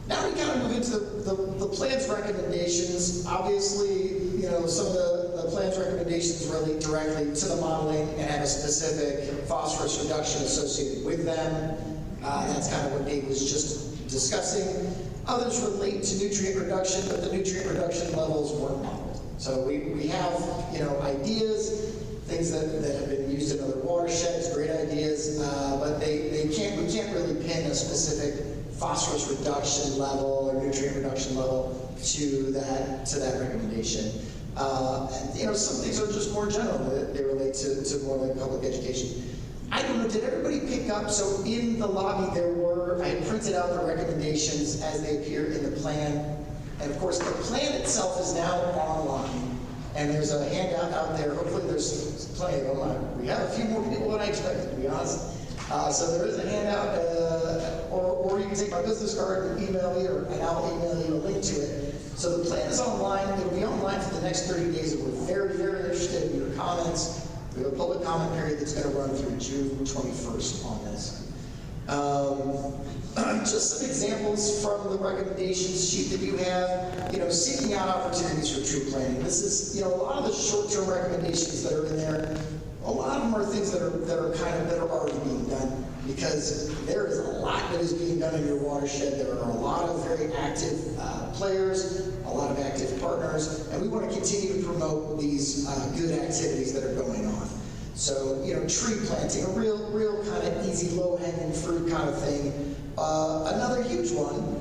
now we kind of move into the plan's recommendations. Obviously, you know, some of the plan's recommendations relate directly to the modeling and have a specific phosphorus reduction associated with them. That's kind of what Dave was just discussing. Others relate to nutrient reduction, but the nutrient reduction levels weren't modeled. So we have, you know, ideas, things that have been used in other watersheds, great ideas, but we can't really pin a specific phosphorus reduction level or nutrient reduction level to that recommendation. And, you know, some things are just more general. They relate to more like public education. I don't know, did everybody pick up? So in the lobby I had printed out the recommendations as they appear in the plan. And of course, the plan itself is now online. And there's a handout out there. Hopefully there's plenty of them. We have a few more people than I expected, to be honest. So there is a handout, or you can take my business card and email me, and I'll email you a link to it. So the plan is online. It'll be online for the next 30 days, and we're very, very interested in your comments. We have a public comment period that's going to run through June 21st on this. Just some examples from the recommendations sheet that you have. You know, seeking out opportunities for tree planting. This is, you know, a lot of the short-term recommendations that are in there. A lot of them are things that are already being done, because there is a lot that is being done in your watershed. There are a lot of very active players, a lot of active partners, and we want to continue to promote these good activities that are going on. So, you know, tree planting, a real kind of easy, low-hanging fruit kind of thing. Another huge one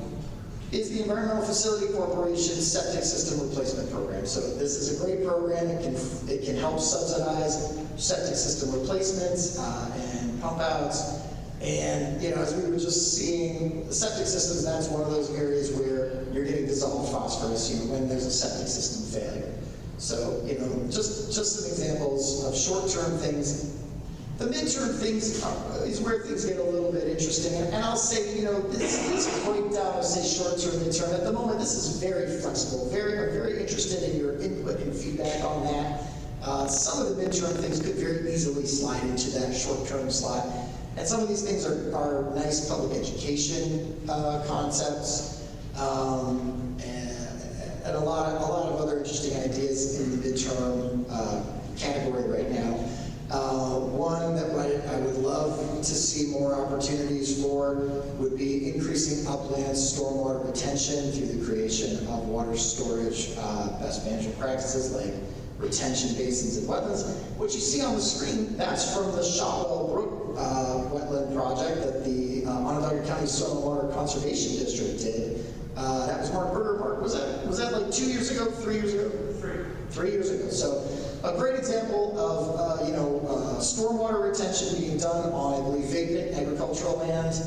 is the Environmental Facility Corporation Septic System Replacement Program. So this is a great program. It can help subsidize septic system replacements and pump outs. And, you know, as we were just seeing, the septic systems, that's one of those areas where you're getting dissolved phosphorus, you know, when there's a septic system failure. So, you know, just some examples of short-term things. The midterm things is where things get a little bit interesting. And I'll say, you know, this breakdown of, say, short-term, midterm, at the moment, this is very flexible. I'm very interested in your input and feedback on that. Some of the midterm things could very easily slide into that short-term slot. And some of these things are nice public education concepts, and a lot of other interesting ideas in the midterm category right now. One that I would love to see more opportunities for would be increasing upland stormwater retention through the creation of water storage best management practices like retention basins and wetlands. What you see on the screen, that's from the Shotwell Brook wetland project that the Onondaga County Soil and Water Conservation District did. That was Mark Berger. Mark, was that like 2 years ago, 3 years ago? 3 years ago. So a great example of stormwater retention being done on, I believe, vacant agricultural land.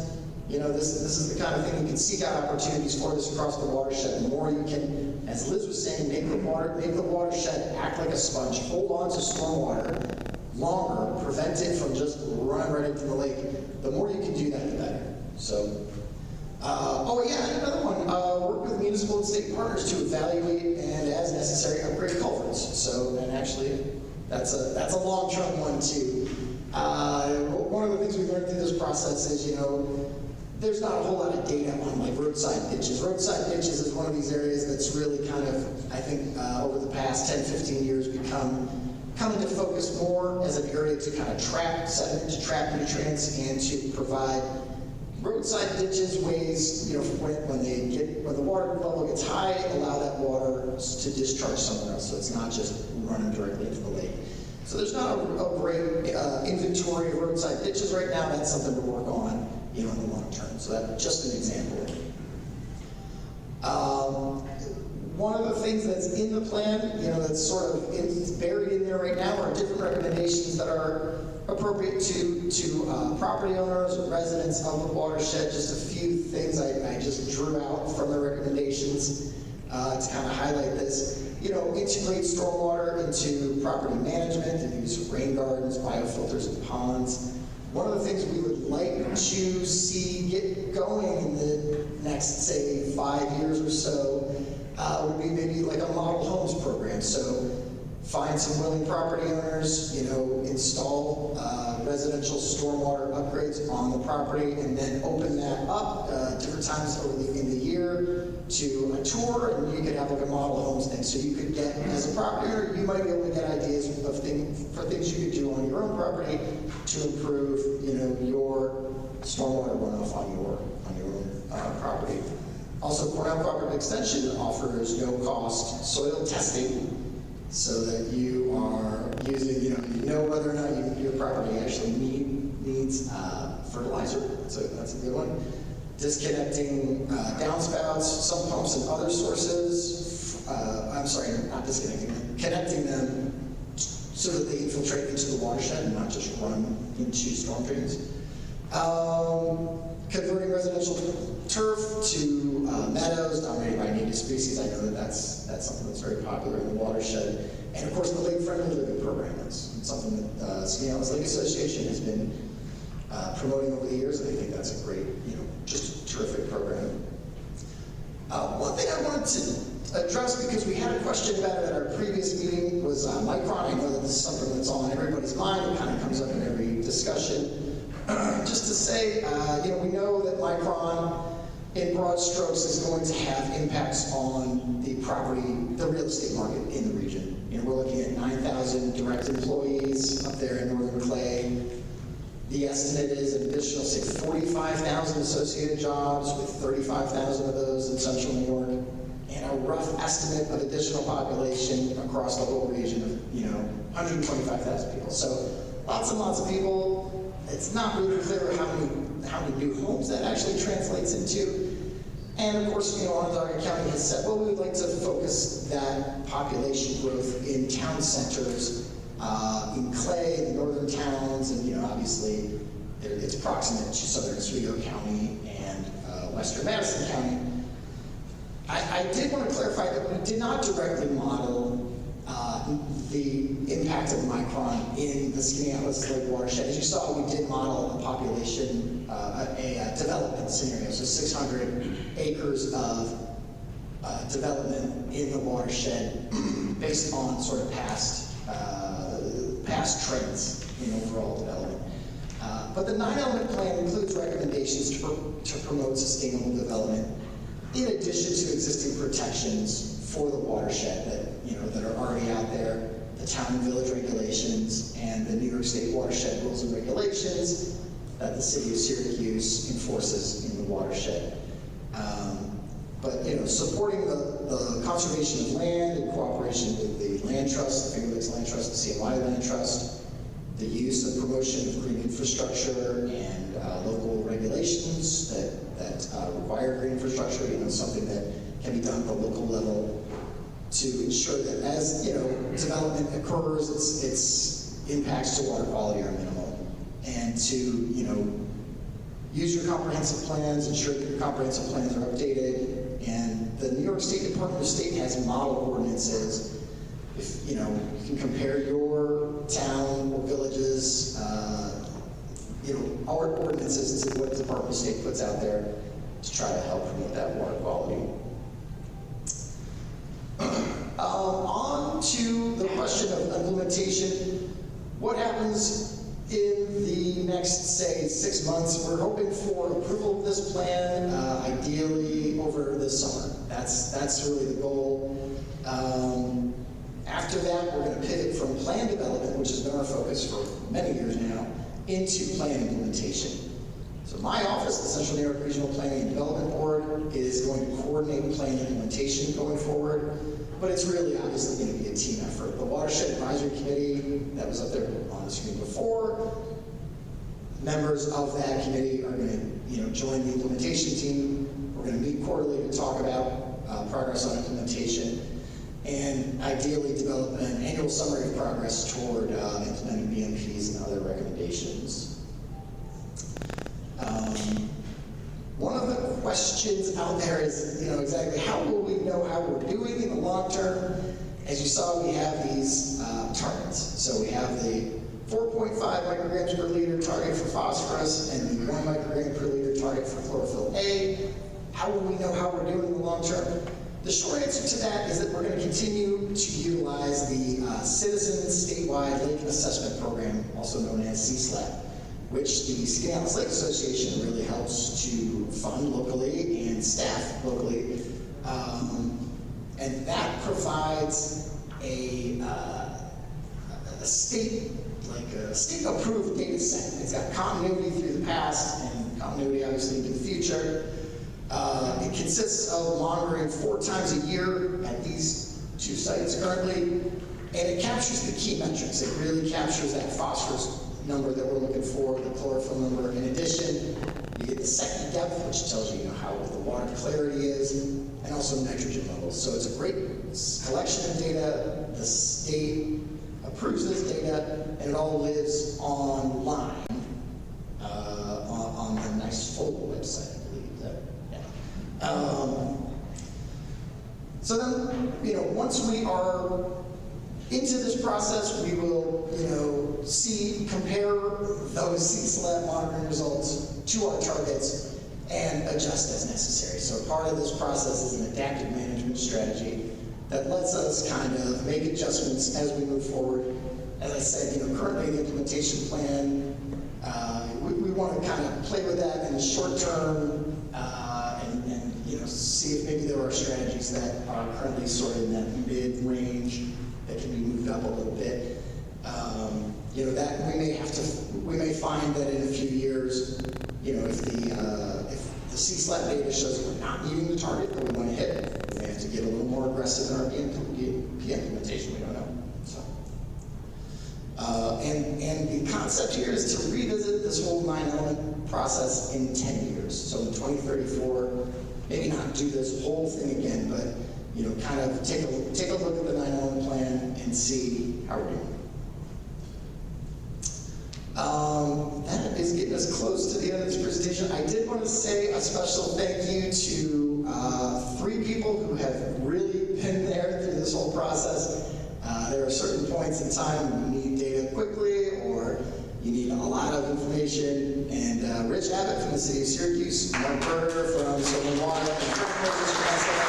You know, this is the kind of thing you can seek out opportunities for this across the watershed. The more you can, as Liz was saying, make the watershed act like a sponge, hold on to stormwater longer, prevent it from just running right into the lake. The more you can do that, the better. So. Oh yeah, and another one, work with municipal and state partners to evaluate and, as necessary, upgrade culverts. So, and actually, that's a long-term one too. One of the things we learned through this process is, you know, there's not a whole lot of data on like roadside ditches. Roadside ditches is one of these areas that's really kind of, I think, over the past 10, 15 years coming to focus more as an area to kind of trap sediment, to trap nutrients, and to provide roadside ditches, ways, you know, when the water level gets high, allow that water to discharge somewhere else, so it's not just running directly into the lake. So there's not a great inventory of roadside ditches right now. That's something to work on, you know, in the long term. So that's just an example. One of the things that's in the plan, you know, that's sort of buried in there right now are different recommendations that are appropriate to property owners or residents of the watershed. Just a few things I just drew out from the recommendations to kind of highlight this. You know, integrate stormwater into property management and use of rain gardens, biofilters, and ponds. One of the things we would like to see get going in the next, say, 5 years or so would be maybe like a model homes program. So find some willing property owners, you know, install residential stormwater upgrades on the property, and then open that up different times in the year to a tour, and you could have like a model homes thing. So you could get, as a property owner, you might be able to get ideas of things you could do on your own property to improve, you know, your stormwater runoff on your own property. Also, Cornell Cooperative Extension offers no-cost soil testing, so that you are using, you know whether or not your property actually needs fertilizer. That's a good one. Disconnecting downspouts, sump pumps, and other sources. I'm sorry, not disconnecting them. Connecting them so that they infiltrate into the watershed and not just run into storm drains. Converting residential turf to meadows dominated by native species. I know that's something that's very popular in the watershed. And of course, the lake-friendly living program. That's something that Skaneateles Lake Association has been promoting over the years, and I think that's a great, just a terrific program. One thing I wanted to address, because we had a question about it at our previous meeting, was Micron. I know that this is something that's on everybody's mind. It kind of comes up in every discussion. Just to say, we know that Micron, in broad strokes, is going to have impacts on the real estate market in the region. We're looking at 9,000 direct employees up there in Northern Clay. The estimate is an additional, say, 45,000 associated jobs, with 35,000 of those in Central New York, and a rough estimate of additional population across the whole region of, 125,000 people. So lots and lots of people. It's not really clear how many new homes that actually translates into. And of course, Onondaga County has said, well, we would like to focus that population growth in town centers, in Clay, in the northern towns, and obviously it's proximate to southern Oswego County and western Madison County. I did want to clarify that we did not directly model the impact of Micron in the Skaneateles Lake watershed. As you saw, we did model a population, a development scenario, so 600 acres of development in the watershed based on sort of past trends in overall development. But the 9-element plan includes recommendations to promote sustainable development in addition to existing protections for the watershed that are already out there. The the town and village regulations, and the New York State watershed rules and regulations that the city of Syracuse enforces in the watershed. But supporting the conservation of land in cooperation with the Land Trust, the Finger Lakes Land Trust, the CMY Land Trust, the use and promotion of green infrastructure and local regulations that require green infrastructure, something that can be done at the local level to ensure that as development occurs, its impacts to water quality are minimal, and to use your comprehensive plans, ensure that your comprehensive plans are updated. And the New York State Department of State has model ordinances. If you can compare your town or villages, our ordinances to what the Department of State puts out there to try to help promote that water quality. On to the question of implementation. What happens in the next, say, 6 months? We're hoping for approval of this plan, ideally over this summer. That's really the goal. After that, we're going to pivot from plan development, which has been our focus for many years now, into plan implementation. So my office, the Central New York Regional Planning and Development Board, is going to coordinate plan implementation going forward, but it's really obviously going to be a team effort. The Watershed Advisory Committee that was up there on the screen before, members of that committee are going to join the implementation team. We're going to meet quarterly to talk about progress on implementation, and ideally develop an annual summary of progress toward implementing BMPs and other recommendations. One of the questions out there is, exactly how will we know how we're doing in the long term? As you saw, we have these targets. So we have the 4.5 micrograms per liter target for phosphorus and the 1 microgram per liter target for chlorophyll A. How will we know how we're doing in the long term? The short answer to that is that we're going to continue to utilize the Citizen Statewide Lake Assessment Program, also known as CSLAP, which the Skaneateles Lake Association really helps to fund locally and staff locally. And that provides a state-approved data set. It's got continuity through the past and continuity obviously into the future. It consists of monitoring 4 times a year at these 2 sites currently, and it captures the key metrics. It really captures that phosphorus number that we're looking for, the chlorophyll number. In addition, you get the second depth, which tells you, how the water clarity is, and also nitrogen levels. So it's a great collection of data. The state approves this data, and it all lives online on the nice full website, I believe. So then, once we are into this process, we will, compare those CSLAP monitoring results to our targets and adjust as necessary. So part of this process is an adaptive management strategy that lets us kind of make adjustments as we move forward. As I said, currently the implementation plan, we want to kind of play with that in the short term and see if maybe there are strategies that are currently sort of in that mid-range that can be moved up a little bit. That we may find that in a few years, if the CSLAP data shows that we're not meeting the target that we want to hit, we may have to get a little more aggressive in our BMP implementation. We don't know. So, and the concept here is to revisit this whole 9-element process in 10 years. So in 2034, maybe not do this whole thing again, but kind of take a look at the 9-element plan and see how we're doing. That is getting us close to the end of this presentation. I did want to say a special thank you to 3 people who have really been there through this whole process. There are certain points in time when you need data quickly or you need a lot of information. And Rich Abbott from the City of Syracuse, Mark Berger from Southern Water, and Frank Moses from SLA.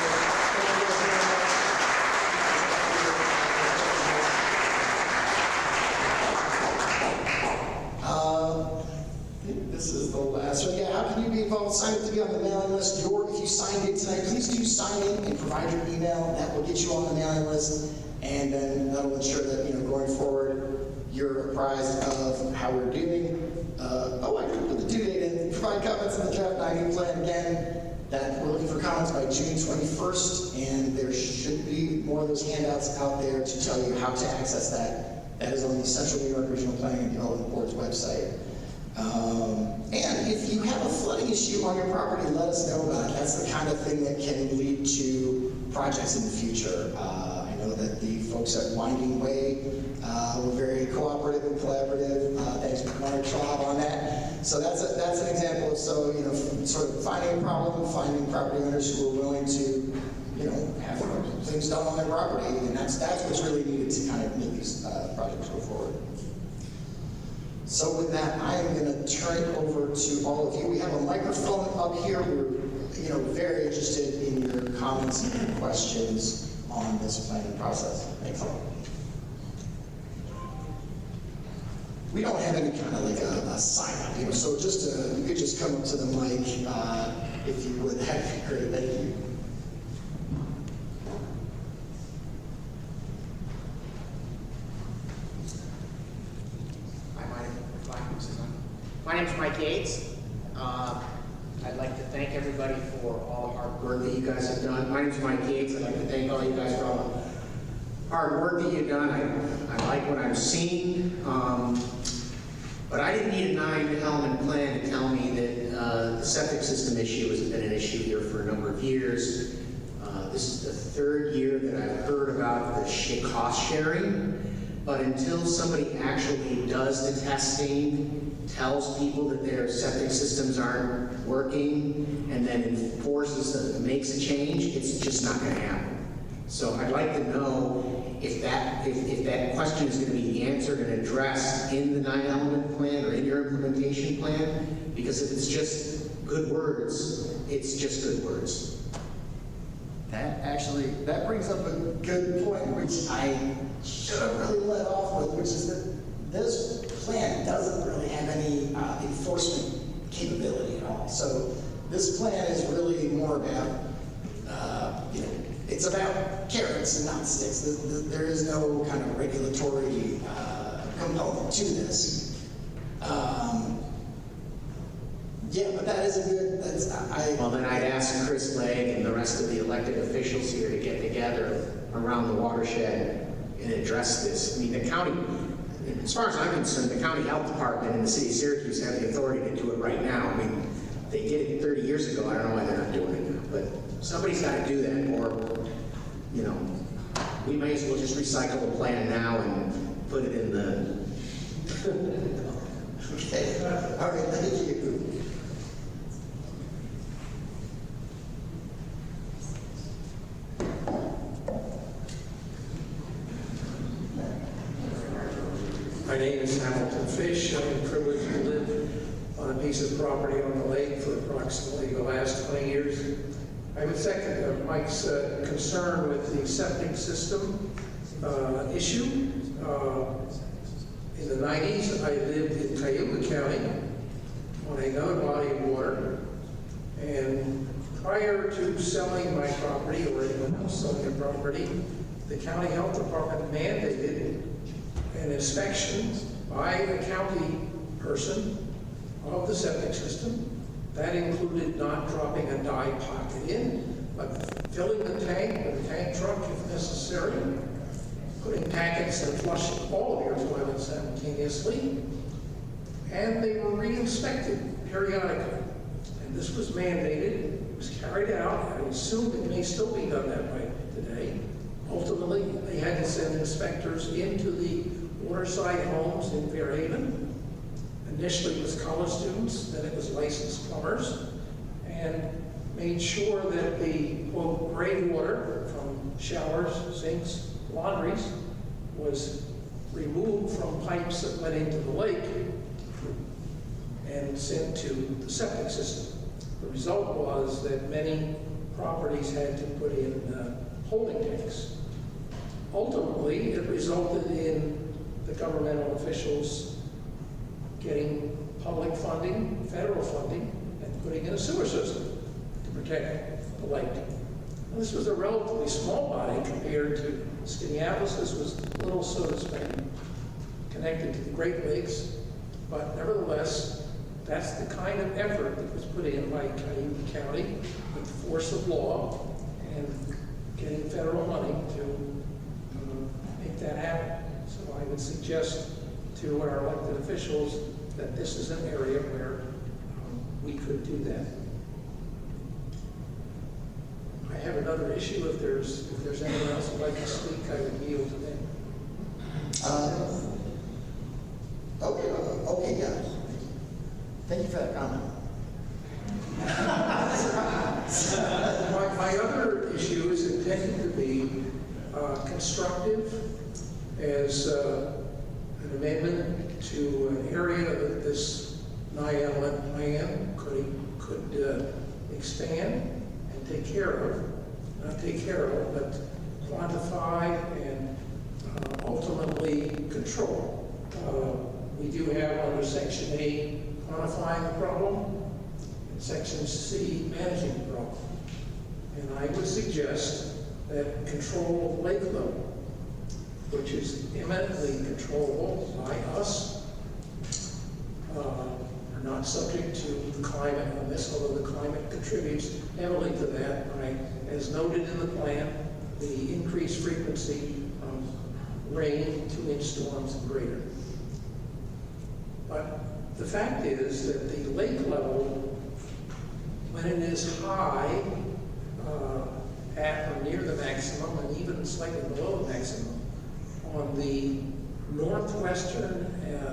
This is the last one. Yeah, how can you be involved? Sign up to be on the mailing list. If you signed in tonight, please do sign in and provide your email. That will get you on the mailing list. And then that'll ensure that, going forward, you're apprised of how we're doing. I could put the due date in, provide comments on the draft 9E plan again. That we're looking for comments by June 21st, and there should be more of those handouts out there to tell you how to access that. That is on the Central New York Regional Planning and Development Board's website. And if you have a flooding issue on your property, let us know about it. That's the kind of thing that can lead to projects in the future. I know that the folks at Winding Way were very cooperative and collaborative. Thanks to Mark Schwab on that. So that's an example of sort of finding a problem, finding property owners who are willing to have things done on their property, and that's what's really needed to kind of make these projects go forward. So with that, I am going to turn it over to all of you. We have a microphone up here. We're very interested in your comments and your questions on this planning process. Thanks a lot. We don't have any kind of like a sign up, so just you could just come up to the mic if you would. That'd be great. Thank you. My name's Mike Yates. I'd like to thank everybody for all the hard work that you guys have done. My name's Mike Yates. I'd like to thank all you guys for all the hard work that you've done. I like what I'm seeing. But I didn't need a 9-element plan to tell me that the septic system issue has been an issue here for a number of years. This is the third year that I've heard about the cost sharing. But until somebody actually does the testing, tells people that their septic systems aren't working, and then enforces them, makes a change, it's just not going to happen. So I'd like to know if that question is going to be answered and addressed in the 9-element plan or in your implementation plan, because if it's just good words, it's just good words. That brings up a good point, which I should have really led off with, which is that this plan doesn't really have any enforcement capability at all. So this plan is really more about, it's about carrots and not sticks. There is no kind of regulatory component to this. Yeah, but that is a good, Well, then I'd ask Chris Legg and the rest of the elected officials here to get together around the watershed and address this. I mean, the county, as far as I'm concerned, the county health department and the city of Syracuse have the authority to do it right now. I mean, they did it 30 years ago. I don't know why they're not doing it now, but somebody's got to do that, or, we may as well just recycle the plan now and put it in the... Okay, all right, thank you. My name is Hamilton Fish. I'm privileged to live on a piece of property on the lake for approximately the last 20 years. I would second Mike's concern with the septic system issue. In the 90s, I lived in Cayuga County on another body of water. And prior to selling my property or anyone else selling their property, the county health department mandated an inspection by a county person of the septic system. That included not dropping a dye pocket in, but filling the tank with a tank truck if necessary, putting packets and flushing all of your toilets simultaneously, and they were re-inspected periodically. And this was mandated, it was carried out. I assume it may still be done that way today. Ultimately, they had to send inspectors into the waterside homes in Fairhaven. Initially it was college students, then it was licensed plumbers, and made sure that the, quote, gray water from showers, sinks, laundries was removed from pipes that went into the lake and sent to the septic system. The result was that many properties had to put in holding tanks. Ultimately, it resulted in the governmental officials getting public funding, federal funding, and putting in a sewer system to protect the lake. And this was a relatively small body compared to Skaneateles was a little, so to speak, connected to the Great Lakes, but nevertheless, that's the kind of effort that was put in by Cayuga County with the force of law and getting federal money to make that happen. So I would suggest to our elected officials that this is an area where we could do that. I have another issue. If there's anyone else who'd like to speak, I would yield to them. Okay, yeah. Thank you for that comment. My other issue is intended to be constructive as an amendment to an area that this NILM plan could expand and take care of. Not take care of, but quantify and ultimately control. We do have under Section A quantifying the problem, and Section C managing the problem. And I would suggest that control of lake level, which is eminently controllable by us, are not subject to the climate on this, although the climate contributes heavily to that. As noted in the plan, the increased frequency of rain, 2-inch storms and greater. But the fact is that the lake level, when it is high, at or near the maximum, and even slightly below the maximum, on the northwestern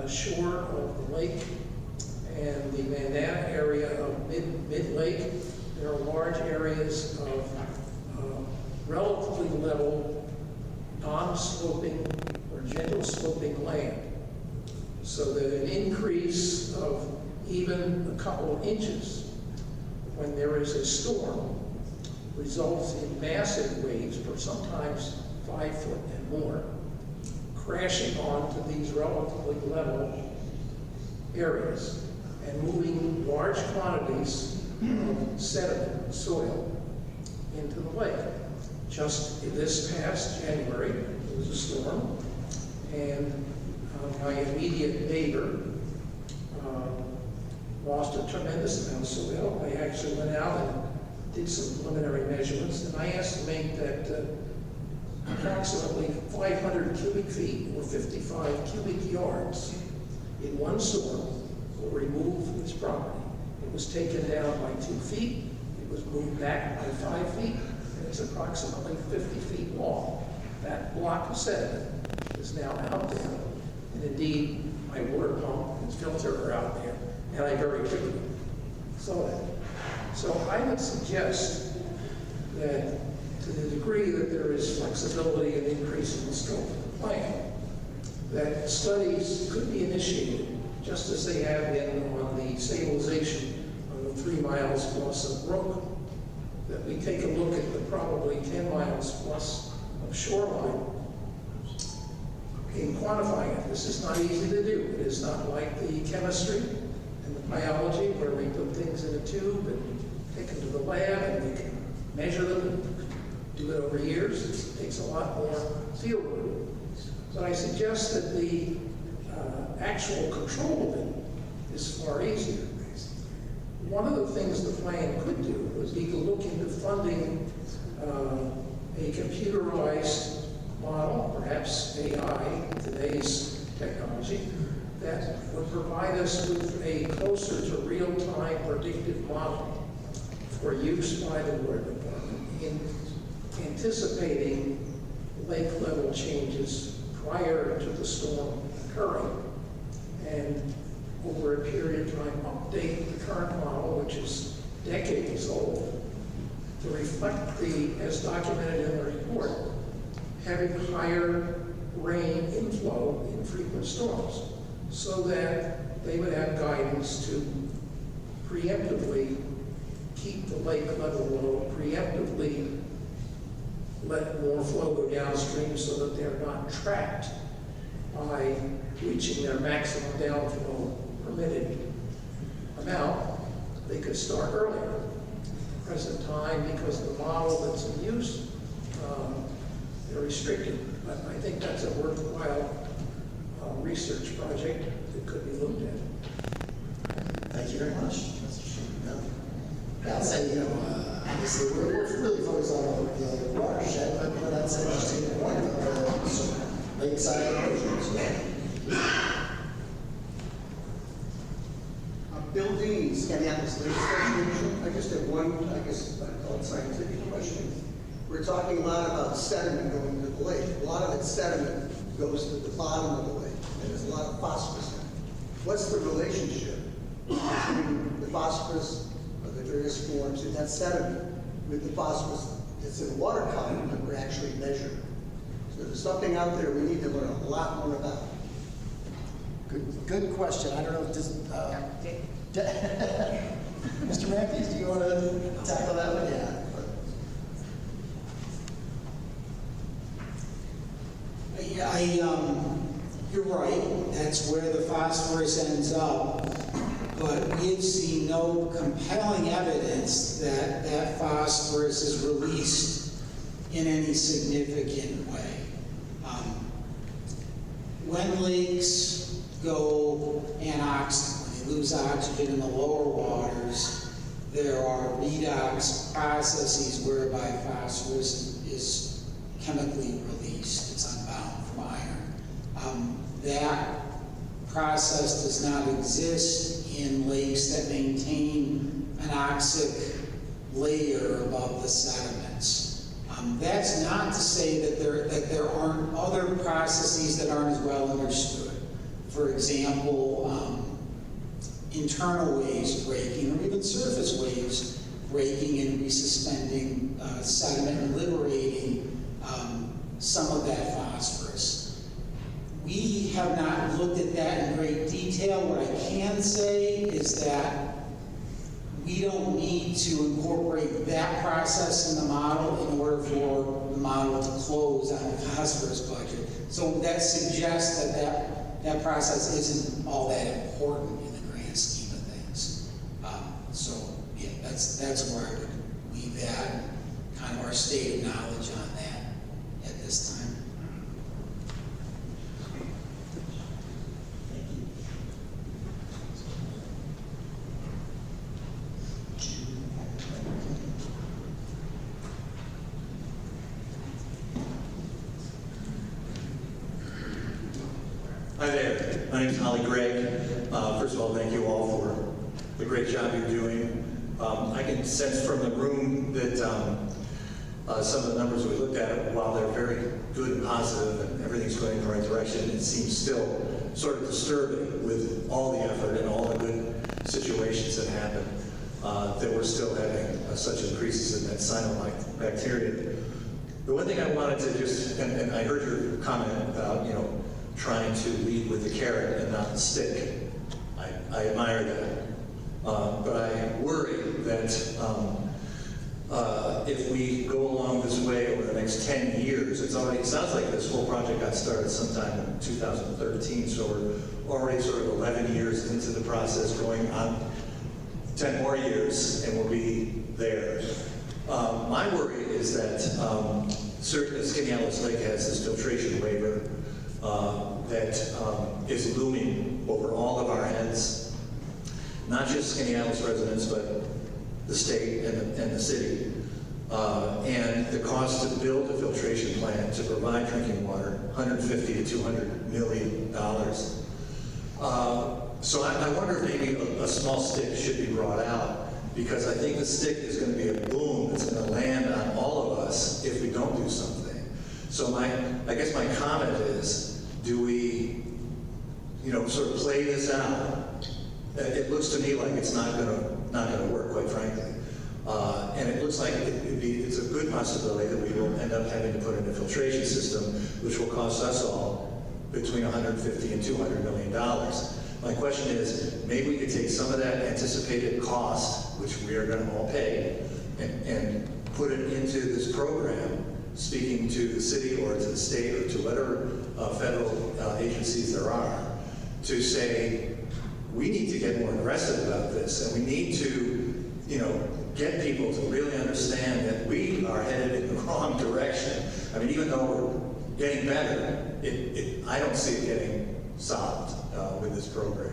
shore of the lake and the Bandana area of mid-lake, there are large areas of relatively level, non-sloping or gentle sloping land. So that an increase of even a couple of inches when there is a storm results in massive waves, or sometimes 5 foot and more, crashing onto these relatively level areas and moving large quantities of sediment, soil, into the lake. Just this past January, there was a storm, and my immediate neighbor lost a tremendous amount of soil. I actually went out and did some preliminary measurements, and I estimate that approximately 500 cubic feet or 55 cubic yards in one storm will remove this property. It was taken down by 2 feet, it was moved back by 5 feet, and it's approximately 50 feet long. That block of sediment is now out there. And indeed, my water pump and filter are out there, and I very quickly saw that. So I would suggest that to the degree that there is flexibility in increasing the scope of the plan, that studies could be initiated, just as they have been on the stabilization of the 3 miles plus of brook, that we take a look at the probably 10 miles plus of shoreline in quantifying it. This is not easy to do. It is not like the chemistry and the biology where we put things in a tube and take them to the lab and we can measure them and do it over years. It takes a lot more field work. So I suggest that the actual control of it is far easier. One of the things the plan could do was we could look into funding a computerized model, perhaps AI, today's technology, that would provide us with a closer to real-time predictive model for use by the Water Department in anticipating lake level changes prior to the storm occurring, and over a period of time update the current model, which is decades old, to reflect as documented in the report, having higher rain inflow in frequent storms, so that they would have guidance to preemptively keep the lake level low, preemptively let more flow go downstream so that they're not trapped by reaching their maximum downflow permitted amount. They could start earlier. At the present time, because the model that's in use they're restricted. But I think that's a worthwhile research project that could be looked at. Thank you very much, Mr. Sheehan. Yeah, I'll say, obviously, we're really focused on the watershed, but that's an interesting point of the lakeside erosion. Building Skaneateles legislation, I just have one, I guess I call it scientific question. We're talking a lot about sediment going to the lake. A lot of that sediment goes to the bottom of the lake, and there's a lot of phosphorus in it. What's the relationship between the phosphorus of the various forms in that sediment with the phosphorus that's in the water column that we're actually measuring? So there's something out there we need to learn a lot more about. Good question. I don't know if this, Mr. Matthews, do you want to tackle that one? Yeah. You're right, that's where the phosphorus ends up, but we've seen no compelling evidence that that phosphorus is released in any significant way. When lakes go anoxic, when they lose oxygen in the lower waters, there are redox processes whereby phosphorus is chemically released. It's unbound from iron. That process does not exist in lakes that maintain an oxic layer above the sediments. That's not to say that there aren't other processes that aren't as well understood. For example, internal waves breaking, or even surface waves breaking and resuspending sediment and liberating some of that phosphorus. We have not looked at that in great detail. What I can say is that we don't need to incorporate that process in the model in order for the model to close on the phosphorus budget. So that suggests that process isn't all that important in the grand scheme of things. So yeah, that's where I would leave that, kind of our state of knowledge on that at this time. Hi there, my name is Holly Gregg. First of all, thank you all for the great job you're doing. I can sense from the room that some of the numbers we looked at, while they're very good and positive and everything's going in the right direction, it seems still sort of disturbing with all the effort and all the good situations that happen, that we're still having such increases in that cyanobacteria. The one thing I wanted to just, and I heard your comment about, trying to lead with the carrot and not the stick. I admire that. But I worry that if we go along this way over the next 10 years, it sounds like this whole project got started sometime in 2013, so we're already sort of 11 years into the process, going on 10 more years, and we'll be there. My worry is that Skaneateles Lake has this filtration waiver that is looming over all of our heads, not just Skaneateles residents, but the state and the city. And the cost to build a filtration plant to provide drinking water, $150 to $200 million. So I wonder if maybe a small stick should be brought out, because I think the stick is going to be a boom that's going to land on all of us if we don't do something. So I guess my comment is, do we, sort of play this out? It looks to me like it's not going to work, quite frankly. And it looks like it's a good possibility that we will end up having to put in a filtration system, which will cost us all between $150 and $200 million. My question is, maybe we could take some of that anticipated cost, which we are going to all pay, and put it into this program, speaking to the city or to the state or to whatever federal agencies there are, to say, we need to get more aggressive about this, and we need to get people to really understand that we are headed in the wrong direction. I mean, even though we're getting better, I don't see it getting solved with this program.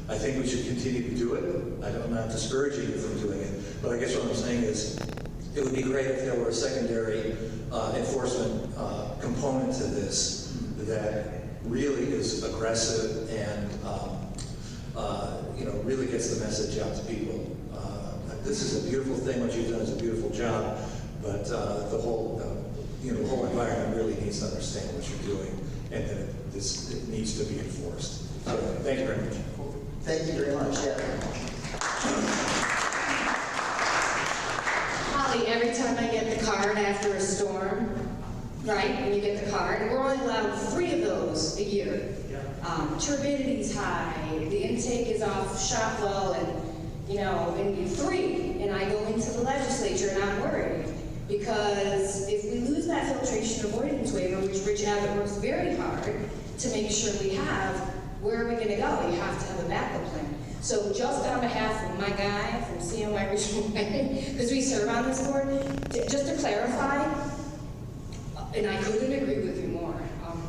I think we should continue to do it. I'm not discouraging you from doing it, but I guess what I'm saying is it would be great if there were a secondary enforcement component to this that really is aggressive and really gets the message out to people. This is a beautiful thing. What you've done is a beautiful job, but the whole environment really needs to understand what you're doing, and that it needs to be enforced. So, thank you very much. Thank you very much, yeah. Holly, every time I get the card after a storm, right, when you get the card, we're only allowed 3 of those a year. Turbidity's high, the intake is off shot well, and 3, and I go into the legislature and I'm worried, because if we lose that filtration avoidance waiver, which Rich Abbott works very hard to make sure we have, where are we gonna go? You have to have a backup plan. So just on behalf of my guy from CMY Regional Planning, because we serve on this board, just to clarify, and I couldn't agree with you more,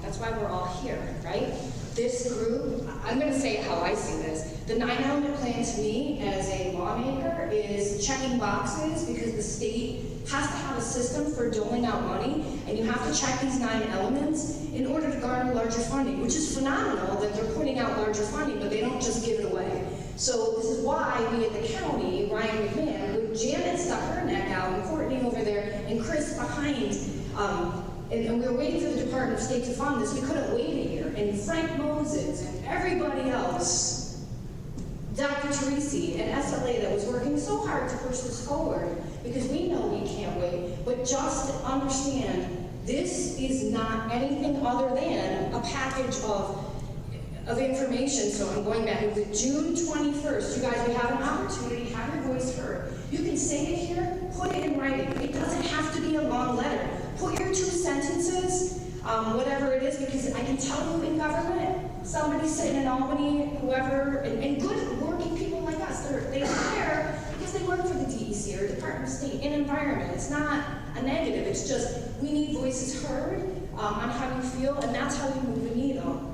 that's why we're all here, right? This group, I'm going to say how I see this. The 9-element plan to me, as a lawmaker, is checking boxes because the state has to have a system for doling out money, and you have to check these 9 elements in order to garner larger funding, which is phenomenal that they're putting out larger funding, but they don't just give it away. So this is why we at the county, Ryan McMahon, with Janet stuck her neck out, and Courtney over there, and Chris behind, and we were waiting for the Department of State to fund this. We couldn't wait a year. And Frank Moses and everybody else, Dr. Teresi and SLA that was working so hard to push this forward, because we know we can't wait, but just to understand, this is not anything other than a package of information. So I'm going back to June 21st. You guys, we have an opportunity, have your voice heard. You can say it here, put it in writing. It doesn't have to be a long letter. Put your 2 sentences, whatever it is, because I can tell you in government, somebody sitting in Albany, whoever, and good working people like us, they care because they work for the DEC or Department of State in environment. It's not a negative, it's just we need voices heard on how you feel, and that's how we move the needle.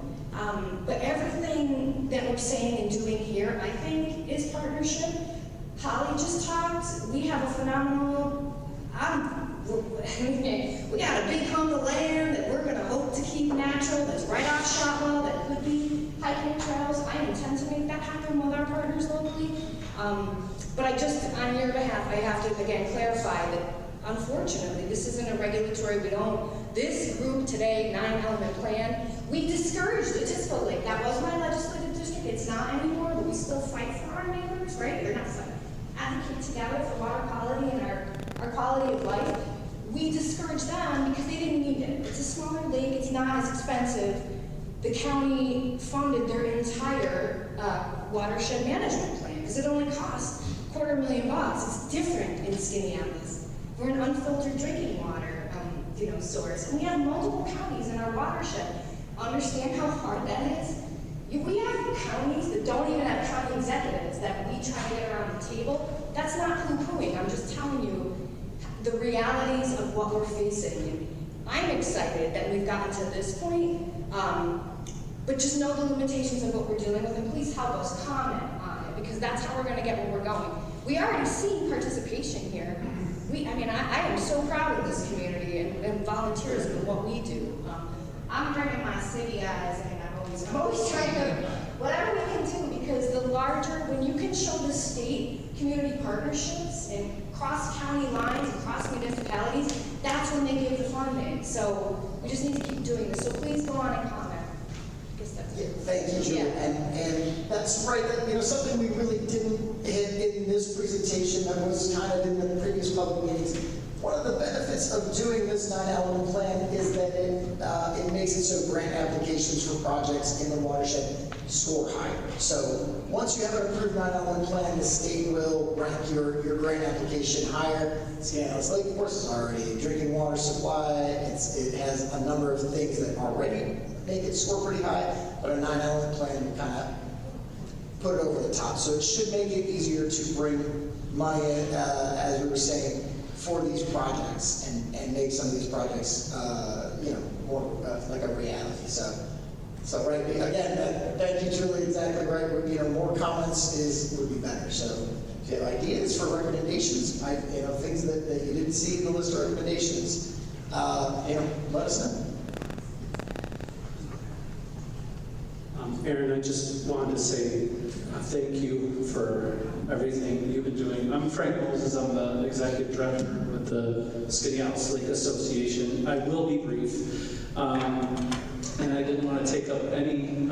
But everything that we're saying and doing here, I think, is partnership. Holly just talked. We have a phenomenal, we got a big hunk of land that we're going to hope to keep natural, that's right off Shotwell, that could be hiking trails. I intend to make that happen with our partners locally. But I just, on your behalf, I have to, again, clarify that, unfortunately, this isn't a regulatory, this group today, 9-element plan, we discouraged the Tisco Lake. That was my legislative district. It's not anymore, but we still fight for our neighbors, right? We're not fighting. Advocate together for water quality and our quality of life. We discouraged them because they didn't need it. It's a smaller lake, it's not as expensive. The county funded their entire watershed management plan because it only cost $250,000. It's different in Skaneateles. We're an unfiltered drinking water source, and we have multiple counties in our watershed. Understand how hard that is? We have counties that don't even have county executives that we try to get around the table. That's not poo-pooing. I'm just telling you the realities of what we're facing. I'm excited that we've gotten to this point, but just know the limitations of what we're dealing with, and please help us comment on it, because that's how we're going to get where we're going. We already see participation here. I am so proud of this community and volunteers and what we do. I'm bringing my city eyes, and I'm always trying to, whatever we can do, because the larger, when you can show the state community partnerships and cross county lines and cross municipalities, that's when they give the funding. So we just need to keep doing this. So please go on and comment. I guess that's it. Thank you, Julie. Yeah. And that's right. Something we really didn't hit in this presentation that was kind of in the previous public meetings. One of the benefits of doing this 9-element plan is that it makes it so grant applications for projects in the watershed score higher. So once you have an approved 9-element plan, the state will rank your grant application higher. Skaneateles Lake, of course, is already a drinking water supply. It has a number of things that already make it score pretty high, but a 9-element plan kind of put it over the top. So it should make it easier to bring money in, as we were saying, for these projects and make some of these projects, more like a reality. So right, again, thank you, Julie, exactly right. More comments would be better. So if you have ideas for recommendations, things that you didn't see in the list of recommendations, let us know. Aaron, I just wanted to say thank you for everything you've been doing. I'm Frank Moses. I'm the executive director with the Skaneateles Lake Association. I will be brief, and I didn't want to take up any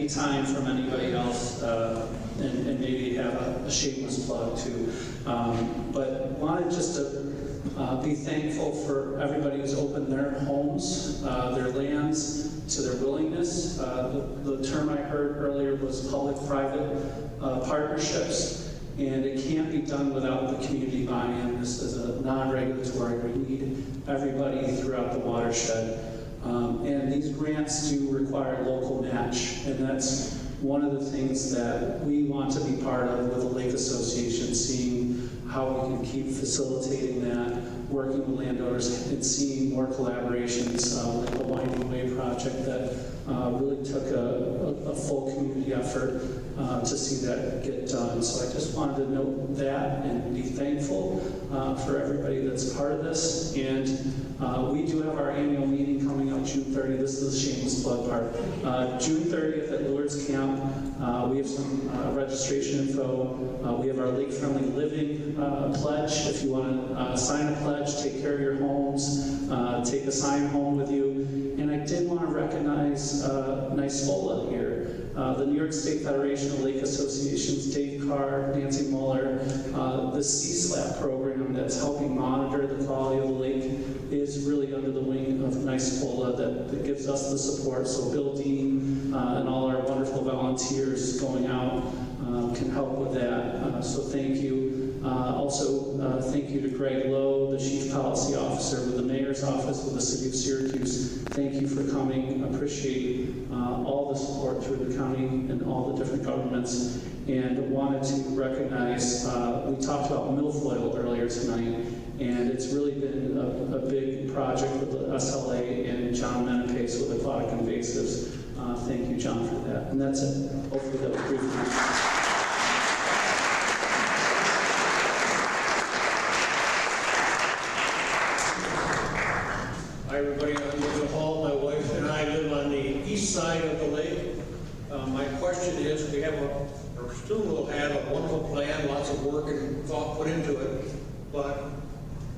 time from anybody else, and maybe have a shameless plug too. But wanted just to be thankful for everybody who's opened their homes, their lands, to their willingness. The term I heard earlier was public-private partnerships, and it can't be done without the community buy-in. This is a non-regulatory. We need everybody throughout the watershed. And these grants do require local match, and that's one of the things that we want to be part of with the Lake Association, seeing how we can keep facilitating that, working with landowners, and seeing more collaborations, like the Winding Way project that really took a full community effort to see that get done. So I just wanted to note that and be thankful for everybody that's part of this. And we do have our annual meeting coming up June 30th. This is the shameless plug part. June 30th at Lourdes Camp. We have some registration info. We have our Lake Friendly Living pledge. If you want to sign a pledge, take care of your homes, take a sign home with you. And I did want to recognize NYSPOLA here. The New York State Federation of Lake Associations, Dave Carr, Nancy Muller, the CSLAP program that's helping monitor the quality of the lake is really under the wing of NYSPOLA that gives us the support. So Bill Dean and all our wonderful volunteers going out can help with that. So thank you. Also, thank you to Greg Lowe, the Chief Policy Officer with the Mayor's Office with the City of Syracuse. Thank you for coming. Appreciate all the support through the county and all the different governments. And wanted to recognize, we talked about milfoil earlier tonight, and it's really been a big project with the SLA and John Menapace with aquatic invasives. Thank you, John, for that. And that's it. Hopefully that was brief enough. Hi, everybody. I'm David Hall. My wife and I live on the east side of the lake. My question is, we have or soon will have a wonderful plan, lots of work and thought put into it, but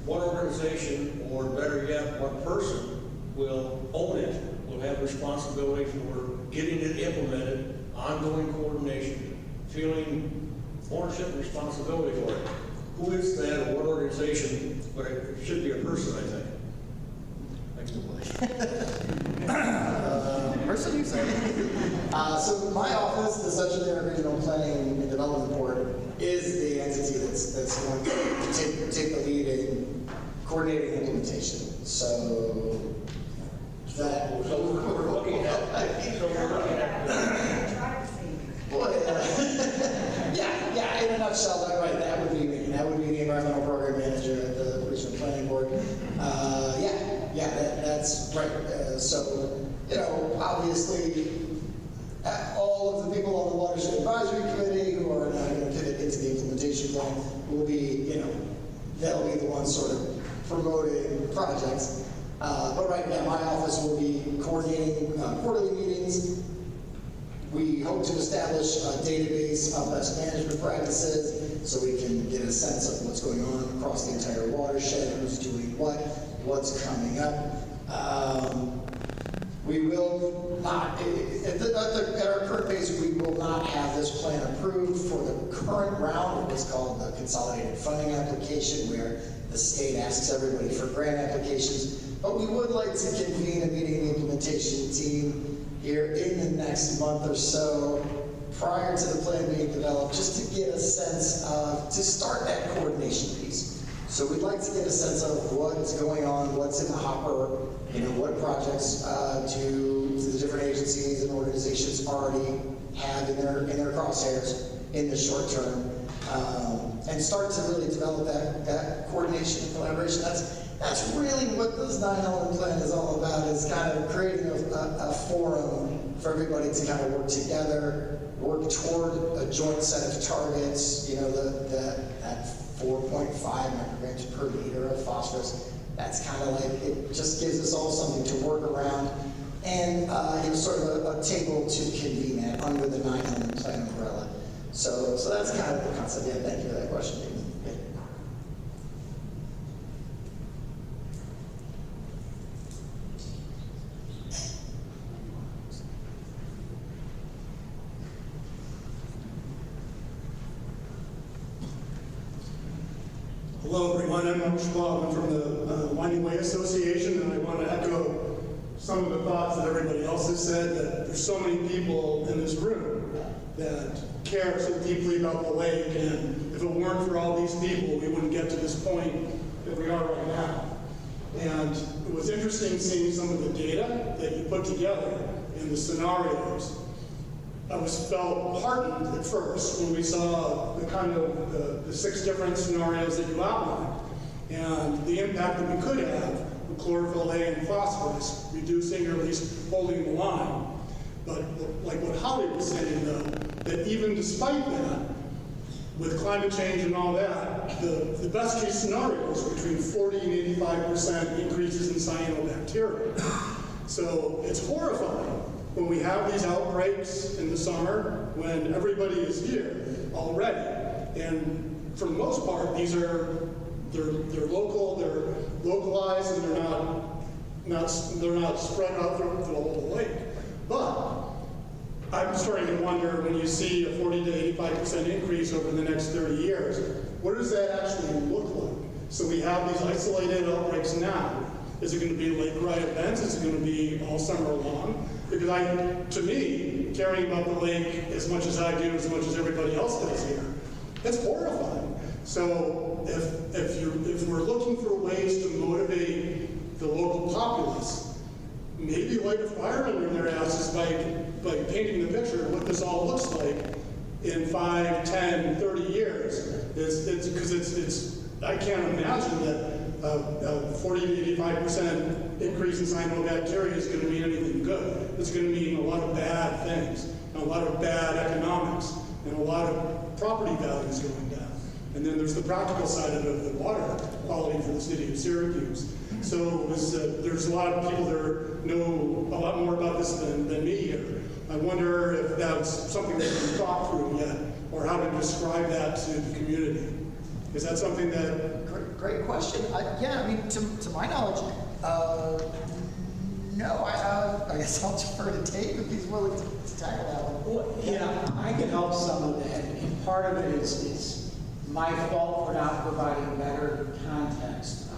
what organization, or better yet, what person will own it, will have responsibility for getting it implemented, ongoing coordination, feeling ownership and responsibility for it? Who is that, or what organization? But it should be a person, I think. Person, you say? So my office, the Central New York Regional Planning and Development Board, is the entity that's going to take the lead in coordinating implementation. So that We're looking at. Boy, yeah. In a nutshell, that would be me. That would be the environmental program manager at the Regional Planning Board. That's right. So, obviously, all of the people on the Watershed Advisory Committee who are now going to pivot into the implementation plan will be, they'll be the ones sort of promoting projects. But right now, my office will be coordinating quarterly meetings. We hope to establish a database of best management practices so we can get a sense of what's going on across the entire watershed, who's doing what's coming up. We will not, at our current pace, we will not have this plan approved for the current round of what's called the consolidated funding application, where the state asks everybody for grant applications. But we would like to convene a meeting of the implementation team here in the next month or so, prior to the plan being developed, just to get a sense of, to start that coordination piece. So we'd like to get a sense of what's going on, what's in the hopper, what projects do the different agencies and organizations already have in their crosshairs in the short term, and start to really develop that coordination and collaboration. That's really what this 9-element plan is all about, is kind of creating a forum for everybody to kind of work together, work toward a joint set of targets, that 4.5 micrograms per liter of phosphorus. That's kind of like, it just gives us all something to work around, and sort of a table to convene at under the 9-element plan umbrella. So that's kind of the concept. Yeah, thank you for that question, David. Yeah. Hello, everyone. I'm Mark Schwab. I'm from the Winding Way Association, and I want to echo some of the thoughts that everybody else has said, that there's so many people in this room that care so deeply about the lake, and if it weren't for all these people, we wouldn't get to this point that we are right now. And it was interesting seeing some of the data that you put together in the scenarios. I felt heartened at first when we saw the kind of the 6 different scenarios that you outlined, and the impact that we could have with chlorophyll A and phosphorus, reducing or at least holding the line. But like what Holly was saying, though, that even despite that, with climate change and all that, the best case scenario is between 40 and 85% increases in cyanobacteria. So it's horrifying when we have these outbreaks in the summer, when everybody is here already. And for the most part, they're local, they're localized, and they're not spread out through the whole lake. But I'm starting to wonder, when you see a 40 to 85% increase over the next 30 years, what does that actually look like? So we have these isolated outbreaks now. Is it going to be lake-wide events? Is it going to be all summer long? Because to me, caring about the lake as much as I do, as much as everybody else does here, it's horrifying. So if we're looking for ways to motivate the local populace, maybe light a fire under their asses by painting the picture of what this all looks like in 5, 10, 30 years. Because I can't imagine that a 40 to 85% increase in cyanobacteria is going to mean anything good. It's going to mean a lot of bad things, and a lot of bad economics, and a lot of property values going down. And then there's the practical side of it, the water quality for the city of Syracuse. So there's a lot of people that know a lot more about this than me here. I wonder if that's something that we've thought through yet, or how to describe that to the community. Is that something that... Great question. Yeah, I mean, to my knowledge, no. I guess I'll defer to Dave if he's willing to tackle that one. Well, yeah, I can help some of that, and part of it is my fault for not providing better context.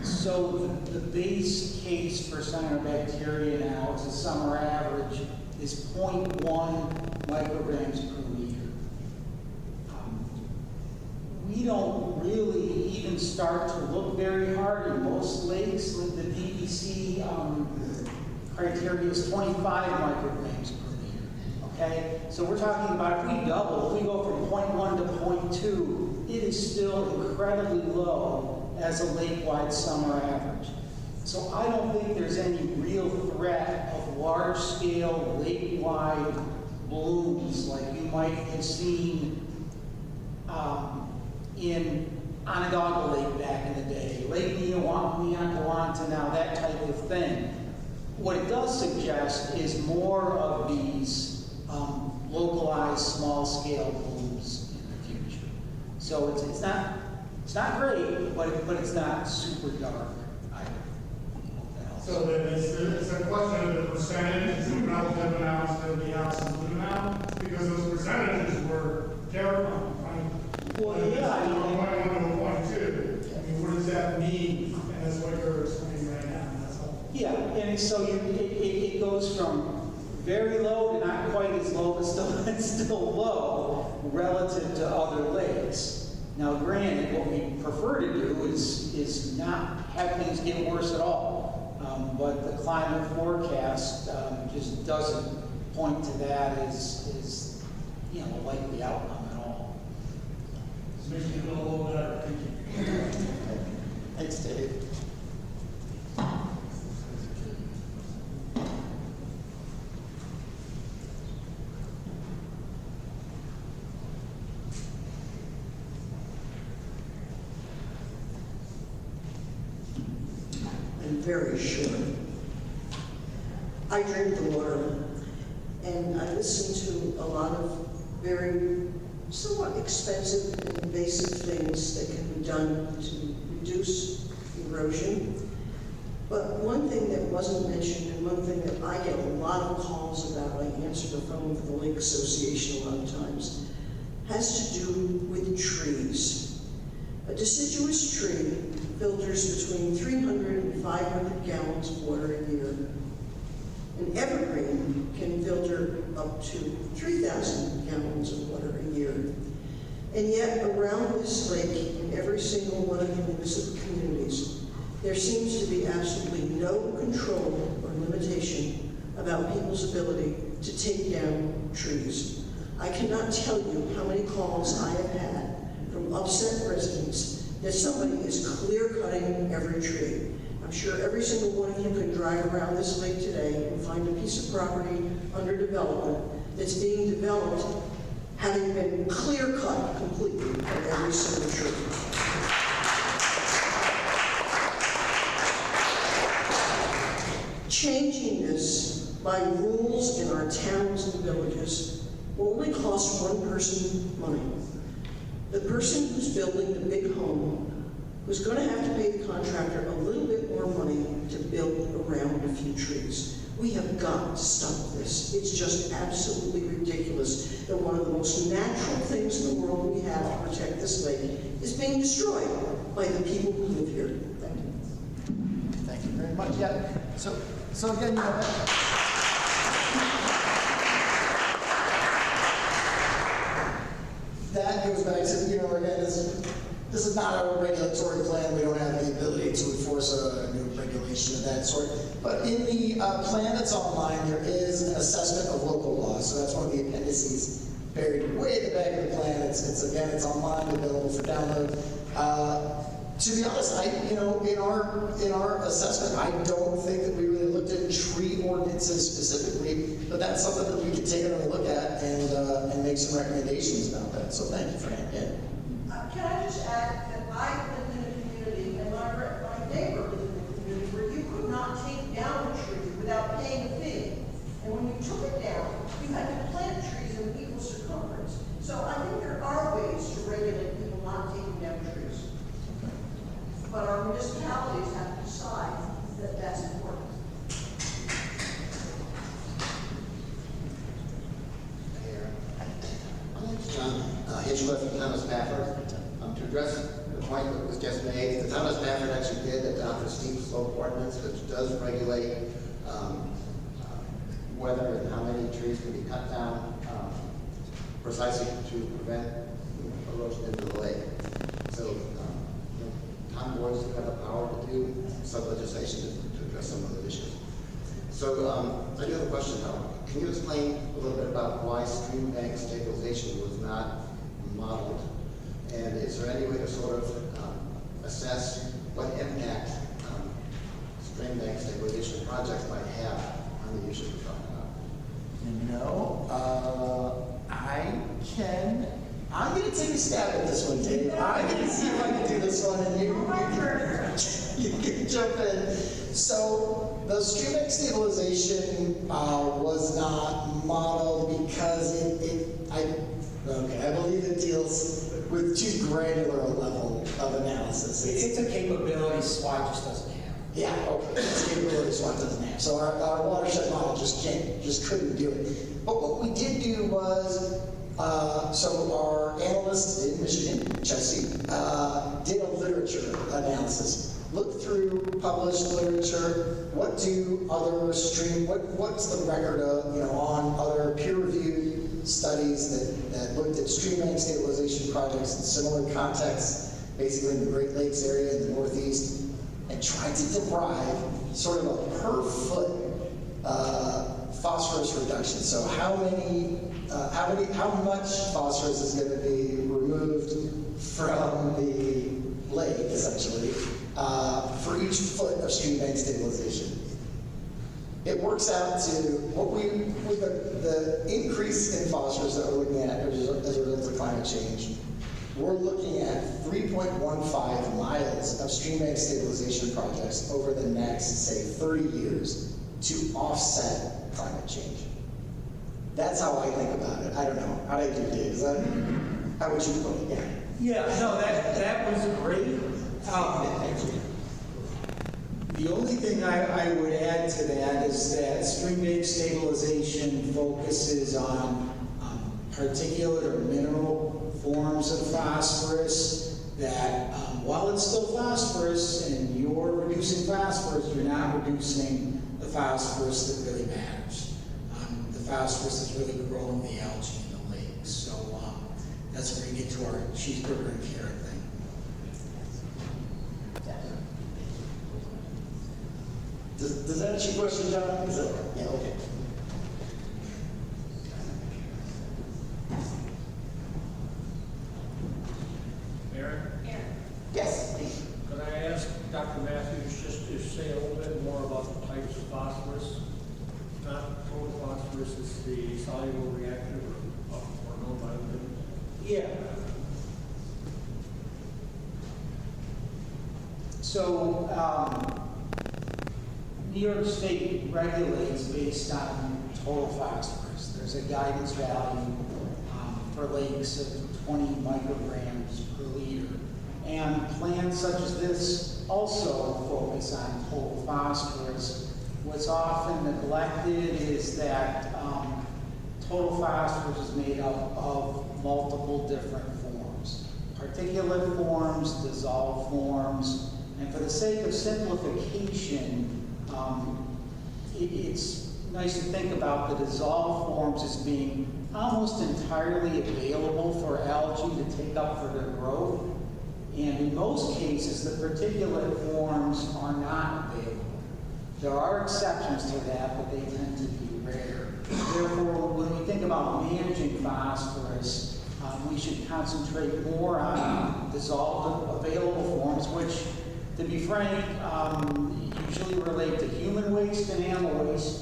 So the base case for cyanobacteria now as a summer average is 0.1 micrograms per liter. We don't really even start to look very hard in most lakes. The DEC criteria is 25 micrograms per liter. Okay, so we're talking about, if we double, if we go from 0.1 to 0.2, it is still incredibly low as a lake-wide summer average. So I don't think there's any real threat of large-scale lake-wide blooms like you might have seen in Onondaga Lake back in the day, Lake Neontawanta now, that type of thing. What it does suggest is more of these localized small-scale blooms in the future. So it's not great, but it's not super dark either. So then it's a question of the percentage, it's a relative amount instead of the absolute amount, because those percentages were terrifying. Well, yeah, I mean, 1.1 to 0.2. I mean, what does that mean? And that's what you're explaining right now. That's all. yeah, and so it goes from very low to not quite as low, but it's still low relative to other lakes. Now, granted, what we prefer to do is not have things get worse at all. But the climate forecast just doesn't point to that is, you know, a likely outcome at all. This makes me feel a little better, thank you. Thanks, Dave. I'm very short. I drink the water, and I listen to a lot of very somewhat expensive and invasive things that can be done to reduce erosion. But one thing that wasn't mentioned, and one thing that I get a lot of calls about, I answer the phone for the Lake Association a lot of times, has to do with trees. A deciduous tree filters between 300 and 500 gallons of water a year. An evergreen can filter up to 3,000 gallons of water a year. And yet, around this lake, in every single one of the municipal communities, there seems to be absolutely no control or limitation about people's ability to take down trees. I cannot tell you how many calls I have had from upset residents that somebody is clear-cutting every tree. I'm sure every single one of you can drive around this lake today and find a piece of property under development that's being developed having been clear-cut completely of every single tree. Changing this by rules in our towns and villages will only cost one person money. The person who's building the big home, who's going to have to pay the contractor a little bit more money to build around a few trees. We have got to stop this. It's just absolutely ridiculous that one of the most natural things in the world we have to protect this lake is being destroyed by the people who live here. Thank you. Thank you very much. Yeah. So again, you know, that goes back to, you know, again, this is not a regulatory plan. We don't have the ability to enforce a new regulation of that sort. But in the plan that's online, there is an assessment of local law. So that's one of the appendices buried way at the back of the plan. It's online, available for download. To be honest, in our assessment, I don't think that we really looked at tree ordinances specifically, but that's something that we could take another look at and make some recommendations about that. So thank you for that. Yeah. Can I just add that I lived in a community, and my neighbor lived in a community where you could not take down a tree without paying a fee. And when you took it down, you had to plant trees in equal circumference. So I think there are ways to regulate people not taking down trees. But our municipalities have to decide that that's important. John Hitchcliff from Town of Spafford. To address the point that was just made, the Town of Spafford actually did adopt a steep slope ordinance which does regulate whether and how many trees can be cut down precisely to prevent erosion into the lake. So town boards do have the power to do some legislation to address some of those issues. So I do have a question now. Can you explain a little bit about why stream bank stabilization was not modeled? And is there any way to sort of assess what impact stream bank stabilization projects might have on the issues we're talking about? No, I'm going to take a stab at this one, Dave. I'm going to see if I can do this one, and you can jump in. So the stream bank stabilization was not modeled because I believe it deals with too granular a level of analysis. It's a capability SWAT just doesn't have. Yeah, okay. It's a capability SWAT doesn't have. So our watershed model just couldn't do it. But what we did do was, so our analyst in Michigan, Chelsea, did a literature analysis. Look through published literature. What do other what's the record of, on other peer-reviewed studies that looked at stream bank stabilization projects in similar contexts, basically in the Great Lakes area in the Northeast, and tried to derive sort of a per foot phosphorus reduction. So how much phosphorus is going to be removed from the lake, essentially, for each foot of stream bank stabilization? It works out to with the increase in phosphorus that we're looking at as a result of climate change. We're looking at 3.15 miles of stream bank stabilization projects over the next, say, 30 years to offset climate change. That's how I think about it. I don't know. How do you do it? How would you put it? Yeah, no, that was great. Thank you. The only thing I would add to that is that stream bank stabilization focuses on particulate or mineral forms of phosphorus that, while it's still phosphorus and you're reducing phosphorus, you're not reducing the phosphorus that really matters. The phosphorus that's really growing the algae in the lake. So that's where we get to our cheeseburger and carrot thing. Does that answer your question, John? Yeah, okay. Aaron? Yes. Could I ask Dr. Matthews just to say a little bit more about the types of phosphorus? Not total phosphorus, it's the soluble reactive or no bioluminescent. Yeah. So, New York State regulates based on total phosphorus. There's a guidance value for lakes of 20 micrograms per liter. And plans such as this also focus on total phosphorus. What's often neglected is that total phosphorus is made up of multiple different forms. Particulate forms, dissolved forms, and for the sake of simplification, it's nice to think about the dissolved forms as being almost entirely available for algae to take up for their growth. And in most cases, the particulate forms are not available. There are exceptions to that, but they tend to be rare. Therefore, when we think about managing phosphorus, we should concentrate more on dissolved available forms, which, to be frank, usually relate to human waste and animal waste,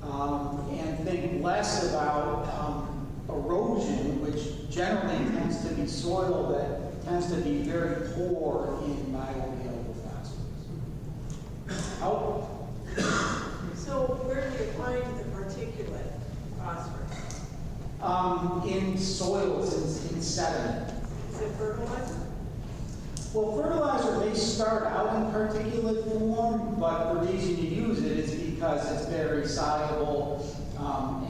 and think less about erosion, which generally tends to be soil that tends to be very poor in bioavailable phosphorus. Oh. So where do you find the particulate phosphorus? In soils, in sediment. Is it fertilizer? Well, fertilizer may start out in particulate form, but the reason you use it is because it's very soluble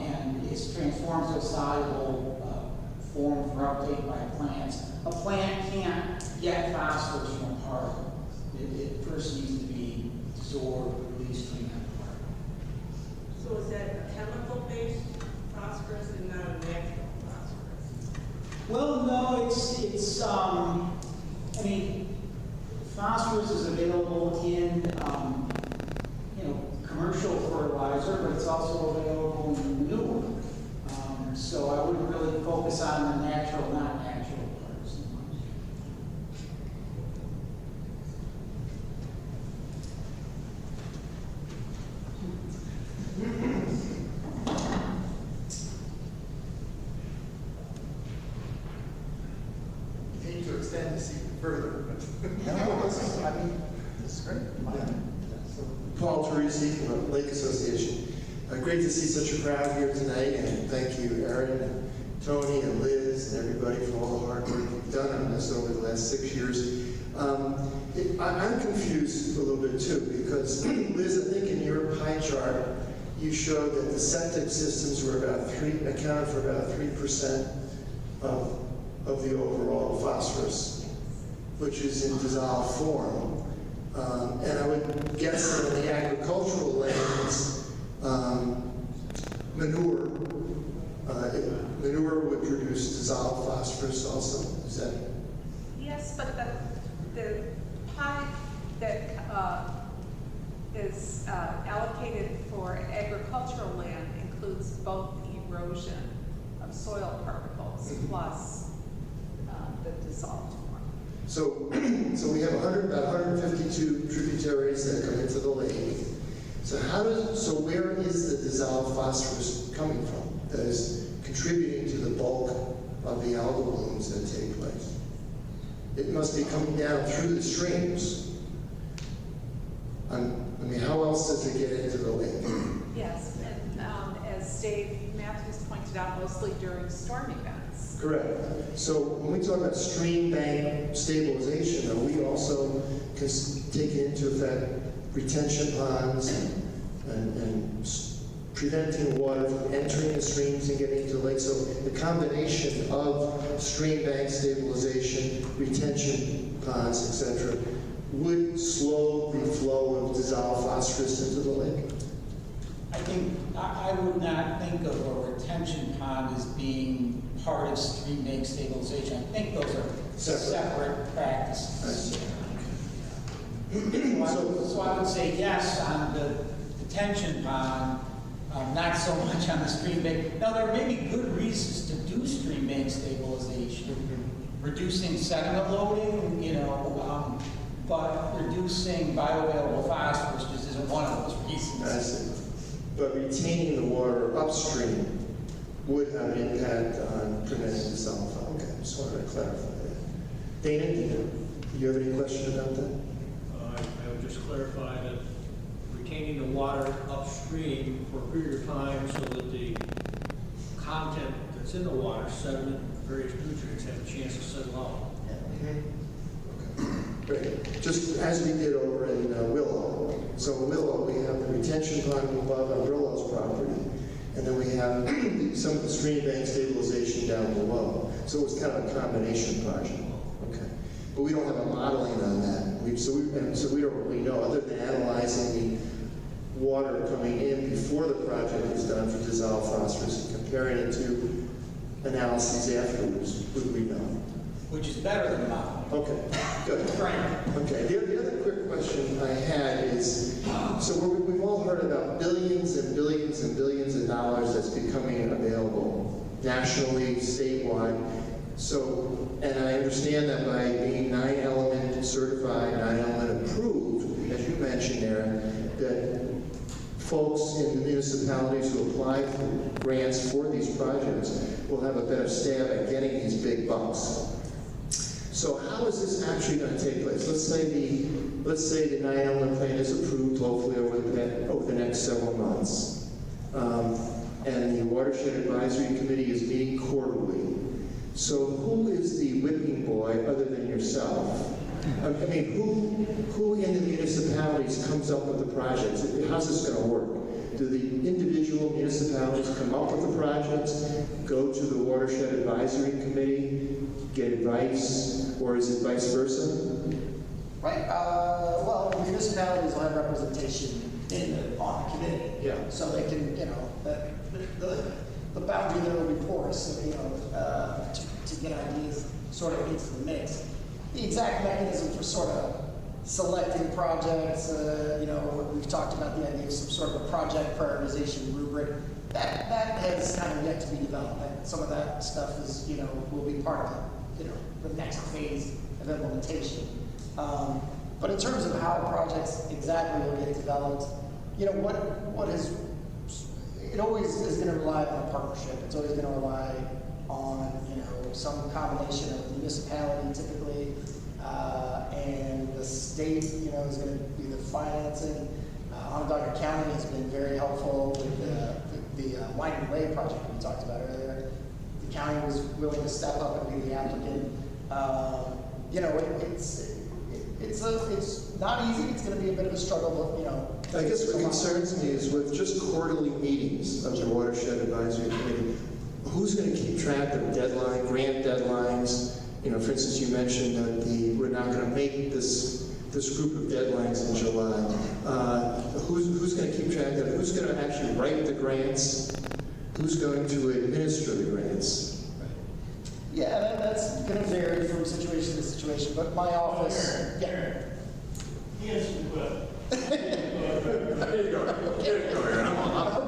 and it's transformed to a soluble form for uptake by plants. A plant can't get phosphorus from a particle. It first needs to be absorbed, released from that particle. So is that a chemical-based phosphorus and not a natural phosphorus? Well, no, it's I mean, phosphorus is available in, commercial fertilizer, but it's also available in manure. So I wouldn't really focus on the natural, not natural parts. Need to extend this even further. No, this is great. Paul Teresi from the Lake Association. Great to see such a crowd here tonight, and thank you, Aaron, and Tony, and Liz, and everybody for all the hard work you've done on this over the last 6 years. I'm confused a little bit too, because Liz, I think in your pie chart, you showed that the septic systems were accounted for about 3% of the overall phosphorus, which is in dissolved form. And I would guess that in the agricultural lands, manure would produce dissolved phosphorus also. Is that? Yes, but the pie that is allocated for agricultural land includes both erosion of soil particles plus the dissolved form. So we have about 152 tributaries that come into the lake. So where is the dissolved phosphorus coming from that is contributing to the bulk of the algal blooms that take place? It must be coming down through the streams. I mean, how else does it get into the lake? Yes, and as Dave Matthews pointed out, mostly during storm events. Correct. So when we talk about stream bank stabilization, though, we also can take into effect retention ponds and preventing water from entering the streams and getting into the lake. So the combination of stream bank stabilization, retention ponds, etc., would slow the flow of dissolved phosphorus into the lake. I think, I would not think of a retention pond as being part of stream bank stabilization. I think those are separate practices. So I would say yes on the detention pond, not so much on the stream bank. Now, there may be good reasons to do stream bank stabilization. Reducing sediment loading, but reducing bioavailable phosphorus just isn't one of those reasons. I see. But retaining the water upstream would have an impact on preventing dissolved phosphorus. Okay, just wanted to clarify that. Dana, do you have any question about that? I would just clarify that retaining the water upstream for a period of time so that the content that's in the water, sediment, various nutrients, have a chance to settle out. Great. Just as we did over in Willow. So in Willow, we have the retention pond above on Willow's property, and then we have some of the stream bank stabilization down below. So it was kind of a combination project. Okay. But we don't have a modeling on that. So we don't really know, other than analyzing the water coming in before the project is done for dissolved phosphorus and comparing it to analyses afterwards, would we know? Which is better than modeling. Okay, good. Okay, the other quick question I had is, so we've all heard about billions and billions and billions of dollars that's becoming available nationally, statewide. So, and I understand that by being 9-element certified, 9-element approved, as you mentioned, Aaron, that folks in the municipalities who apply for grants for these projects will have a better stab at getting these big bucks. So how is this actually going to take place? Let's say the 9-element plan is approved, hopefully over the next several months, and the Watershed Advisory Committee is meeting quarterly. So who is the whipping boy other than yourself? I mean, who in the municipalities comes up with the projects? How's this going to work? Do the individual municipalities come up with the projects, go to the Watershed Advisory Committee, get advice, or is it vice versa? Right, well, municipalities will have representation on the committee. Yeah. So they can, the boundary there will be porous, so, to get ideas sort of into the mix. The exact mechanism for sort of selecting projects, we've talked about the idea of some sort of a project prioritization rubric. That has kind of yet to be developed. Some of that stuff is, will be part of the next phase of implementation. But in terms of how projects exactly will get developed, it always is going to rely on a partnership. It's always going to rely on, some combination of municipality typically, and the state, is going to be the financing. Onondaga County has been very helpful with the Winding Way project we talked about earlier. The county was willing to step up and be the applicant. It's not easy. It's going to be a bit of a struggle, but I guess what concerns me is with just quarterly meetings of the Watershed Advisory Committee, who's going to keep track of grant deadlines? For instance, you mentioned that we're not going to make this group of deadlines in July. Who's going to keep track of it? Who's going to actually write the grants? Who's going to administer the grants? Yeah, that's going to vary from situation to situation, but my office... Yes, but... There you go.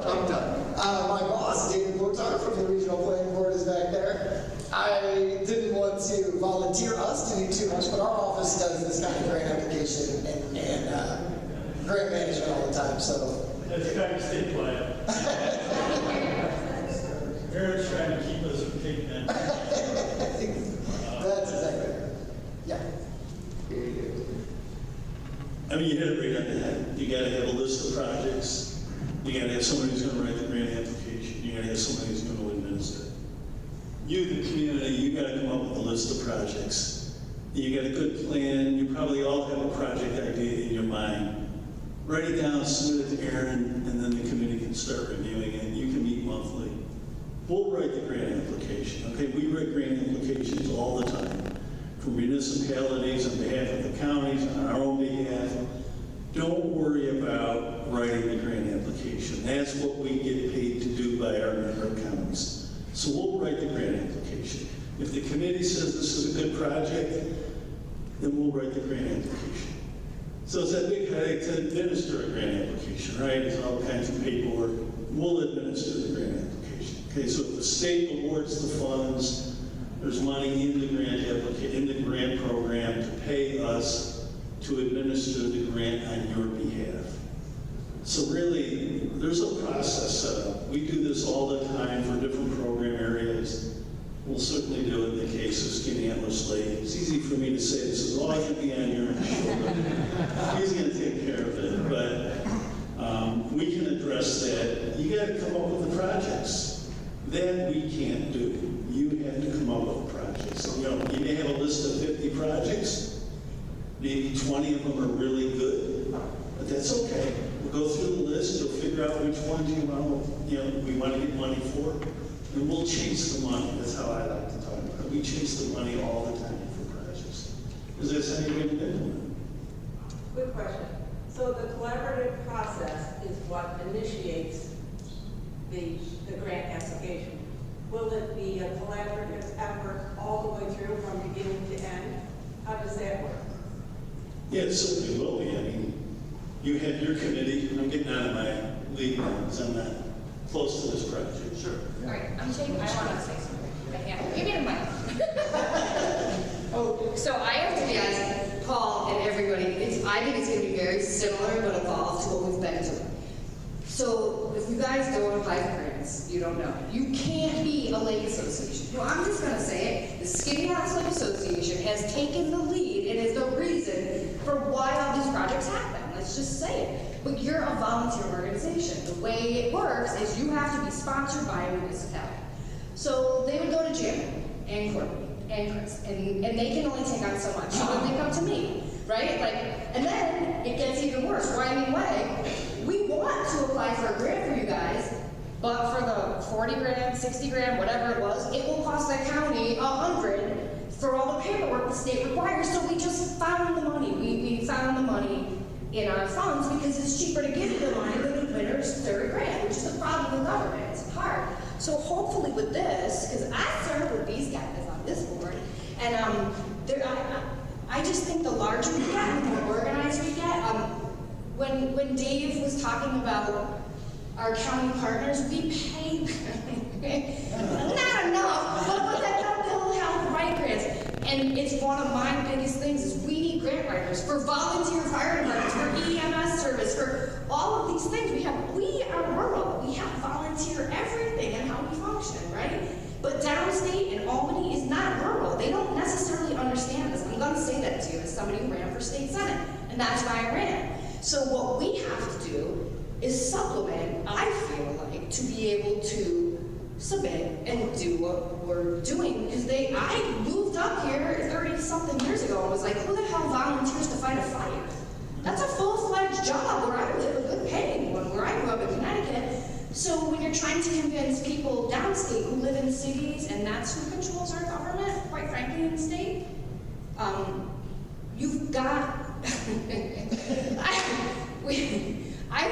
I'm done. My I didn't want to volunteer us to do too much, but our office does this kind of grant application and grant management all the time, so. That's kind of state plan. Aaron's trying to keep us from taking that. That's exactly right. Yeah. I mean, you hit it right on the head. You gotta have a list of projects. You gotta have somebody who's gonna write the grant application. You gotta have somebody who's gonna administer it. You, the community, you gotta come up with a list of projects. You got a good plan. You probably all have a project idea in your mind. Write it down, submit it to Aaron, and then the committee can start reviewing it. You can meet monthly. We'll write the grant application, okay? We write grant applications all the time for municipalities on behalf of the counties, on our own behalf. Don't worry about writing the grant application. That's what we get paid to do by our member counties. So we'll write the grant application. If the committee says this is a good project, then we'll write the grant application. So it's that big headache to administer a grant application, right? It's all kinds of paperwork. We'll administer the grant application. Okay, so if the state awards the funds, there's money in the grant program to pay us to administer the grant on your behalf. So really, there's a process set up. We do this all the time for different program areas. We'll certainly do it in the case of Skaneateles Lake. It's easy for me to say this is all going to be on your shoulder. He's going to take care of it, but we can address that. You got to come up with the projects. That we can't do. You have to come up with projects. You know, you may have a list of 50 projects. Maybe 20 of them are really good, but that's okay. We'll go through the list. You'll figure out which ones we want to get money for. And we'll chase the money. That's how I like to talk about it. We chase the money all the time for projects. Is there anything to do? Quick question. So the collaborative process is what initiates the grant application. Will it be a collaborative effort all the way through from beginning to end? How does that work? Yeah, it certainly will be. I mean, you have your committee. I'm getting out of my league now because I'm not close to this project. Sure. All right, I'm taking, I want to say something. Give me the mic. So I have to be honest, Paul and everybody, I think it's going to be very similar but evolved to what we've been doing. So if you guys don't apply for grants, you don't know. You can't be a lake association. No, I'm just going to say it. The Skaneateles Lake Association has taken the lead and is the reason for why all these projects happen. Let's just say it. But you're a volunteer organization. The way it works is you have to be sponsored by a municipality. So they would go to Jim and Courtney and Chris, and they can only take on so much. So then they come to me, right? And then it gets even worse. Winding way, we want to apply for a grant for you guys, but for the 40 grand, 60 grand, whatever it was, it will cost the county $100 for all the paperwork the state requires. So we just found the money. We found the money in our funds because it's cheaper to give you the money than the winner's 30 grand, which is the problem with government. It's hard. So hopefully with this, because I serve with these guys on this board, and I just think the larger we get, the more organized we get. When Dave was talking about our county partners, we pay not enough, but that don't help write grants. And it's one of my biggest things is we need grant writers for volunteer fire departments, for EMS service, for all of these things. We are rural. We have volunteer everything and how we function, right? But downstate and Albany is not rural. They don't necessarily understand this. I'm going to say that to you as somebody who ran for state senate, and that's why I ran. So what we have to do is supplement, I feel like, to be able to submit and do what we're doing. Because I moved up here 30-something years ago and was like, who the hell volunteers to fight a fire? That's a full-fledged job where I live, a good paying one, where I grew up in Connecticut. So when you're trying to convince people downstate who live in cities, and that's who controls our government, quite frankly, in the state, you've got, I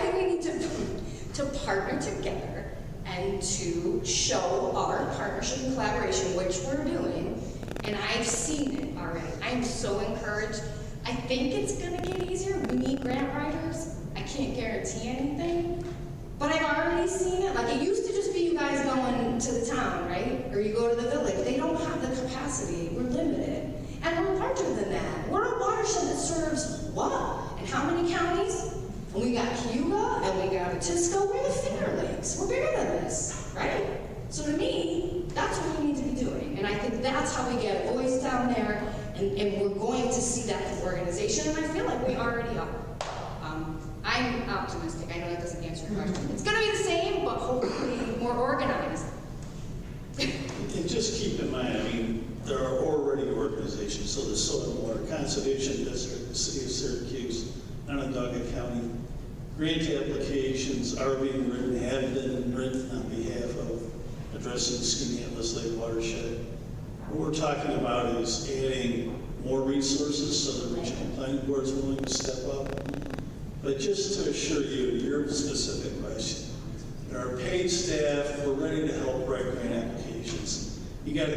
think we need to partner together and to show our partnership and collaboration, which we're doing, and I've seen it already. I'm so encouraged. I think it's gonna get easier. We need grant writers. I can't guarantee anything, but I've already seen it. Like, it used to just be you guys going to the town, right? Or you go to the village, they don't have the capacity, we're limited. And we're larger than that. We're a watershed that serves what? And how many counties? And we got Cayuga, and we got Atisco, we're the Finger Lakes. We're bigger than this, right? So to me, that's what we need to be doing. And I think that's how we get a voice down there, and we're going to see that through organization, and I feel like we already are. I'm optimistic. I know that doesn't answer your question. It's gonna be the same, but hopefully more organized. And just keep in mind, I mean, there are already organizations, so the Soil and Water Conservation District, the City of Syracuse, Onondaga County, grant applications are being written, have been written on behalf of addressing Skaneateles Lake watershed. What we're talking about is adding more resources so the regional planning board is willing to step up. But just to assure you, your specific question, there are paid staff, we're ready to help write grant applications. You got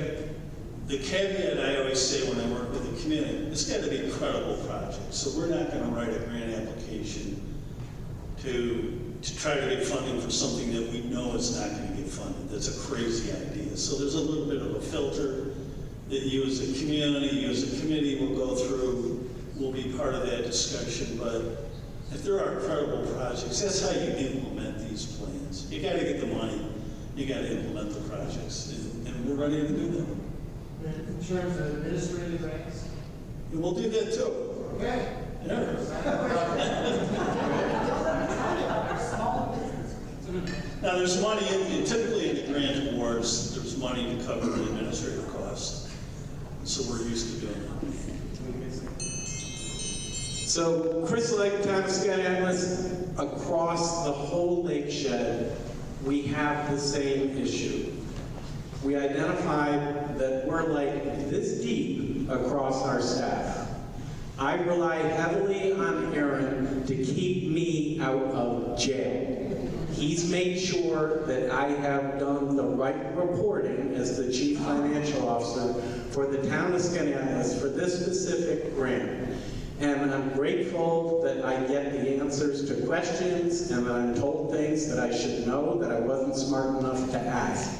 the caveat I always say when I work with the community, it's got to be credible projects. So we're not going to write a grant application to try to get funding for something that we know is not going to get funded. That's a crazy idea. So there's a little bit of a filter that you as a community, you as a committee will go through, will be part of that discussion. But if there are credible projects, that's how you implement these plans. You got to get the money, you got to implement the projects, and we're ready to do them. In terms of administrative grants? And we'll do that too. Okay. Yeah. Now there's money, typically in the grant awards, there's money to cover the administrative costs. So we're used to doing that. So Crystal Lake, Town of Skaneateles, across the whole lake shed, we have the same issue. We identified that we're like this deep across our staff. I rely heavily on Aaron to keep me out of jail. He's made sure that I have done the right reporting as the Chief Financial Officer for the Town of Skaneateles for this specific grant. And I'm grateful that I get the answers to questions and that I'm told things that I should know that I wasn't smart enough to ask.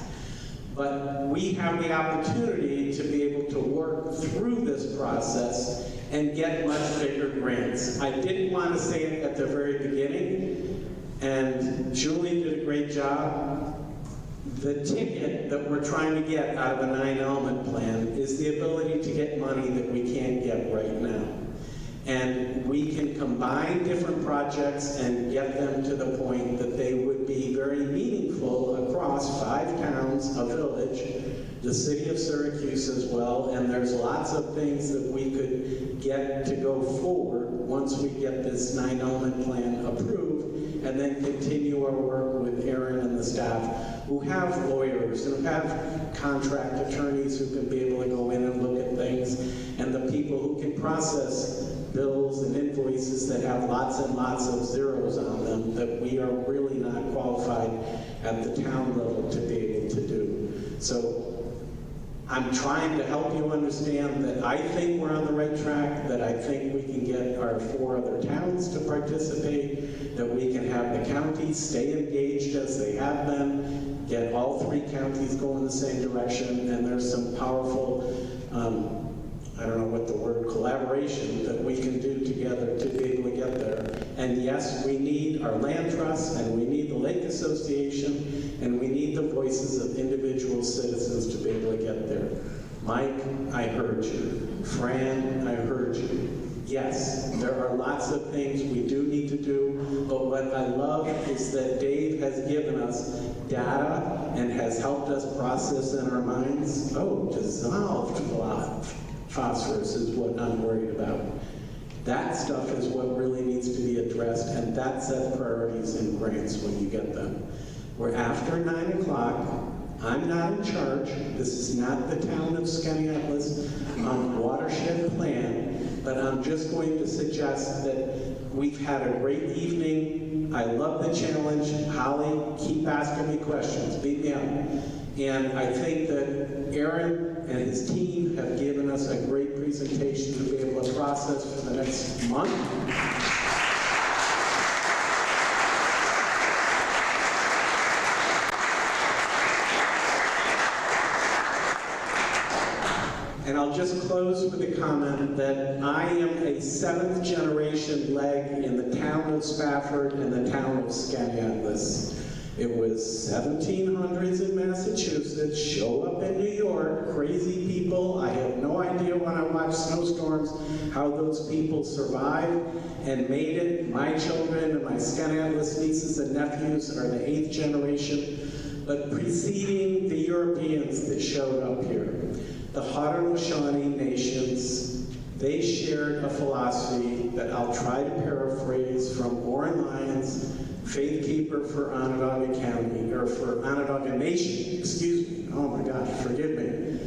But we have the opportunity to be able to work through this process and get much bigger grants. I didn't want to say it at the very beginning, and Julie did a great job. The ticket that we're trying to get out of a 9-element plan is the ability to get money that we can't get right now. And we can combine different projects and get them to the point that they would be very meaningful across 5 towns, a village, the city of Syracuse as well, and there's lots of things that we could get to go forward once we get this 9-element plan approved, and then continue our work with Aaron and the staff who have lawyers and who have contract attorneys who can be able to go in and look at things, and the people who can process bills and invoices that have lots and lots of zeros on them that we are really not qualified at the town level to be able to do. So I'm trying to help you understand that I think we're on the right track, that I think we can get our 4 other towns to participate, that we can have the counties stay engaged as they have been, get all 3 counties going the same direction, and there's some powerful I don't know what the word, collaboration that we can do together to be able to get there. And yes, we need our land trust, and we need the Lake Association, and we need the voices of individual citizens to be able to get there. Mike, I heard you. Fran, I heard you. Yes, there are lots of things we do need to do, but what I love is that Dave has given us data and has helped us process in our minds, dissolved phosphorus is what I'm worried about. That stuff is what really needs to be addressed, and that's set priorities in grants when you get them. We're after 9 o'clock. I'm not in charge. This is not the town of Skaneateles watershed plan, but I'm just going to suggest that we've had a great evening. I love the challenge. Holly, keep asking me questions. Beat me up. And I think that Aaron and his team have given us a great presentation to be able to process for the next month. And I'll just close with a comment that I am a 7th generation leg in the town of Spafford and the town of Skaneateles. It was 1700s in Massachusetts, show up in New York, crazy people. I have no idea when I watch snowstorms how those people survived and made it. My children and my Skaneateles nieces and nephews are the 8th generation, but preceding the Europeans that showed up here, the Haudenosaunee nations, they shared a philosophy that I'll try to paraphrase from Warren Lyons, Faith Keeper for Onondaga County, or for Onondaga Nation, excuse me, oh my gosh, forgive me,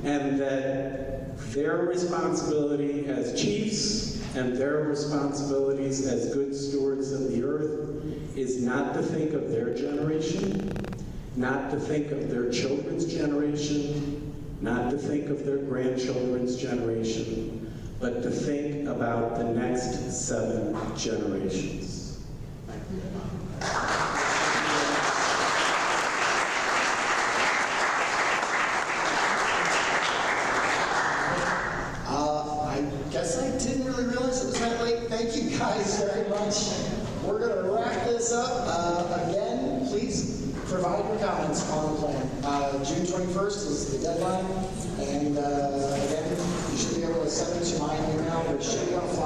and that their responsibility as chiefs and their responsibilities as good stewards of the earth is not to think of their generation, not to think of their children's generation, not to think of their grandchildren's generation, but to think about the next 7 generations. I guess I didn't really realize it was that late. Thank you guys very much. We're going to wrap this up. Again, please provide your comments on the plan. June 21st is the deadline. And again, you should be able to send it to my email, which should be on file.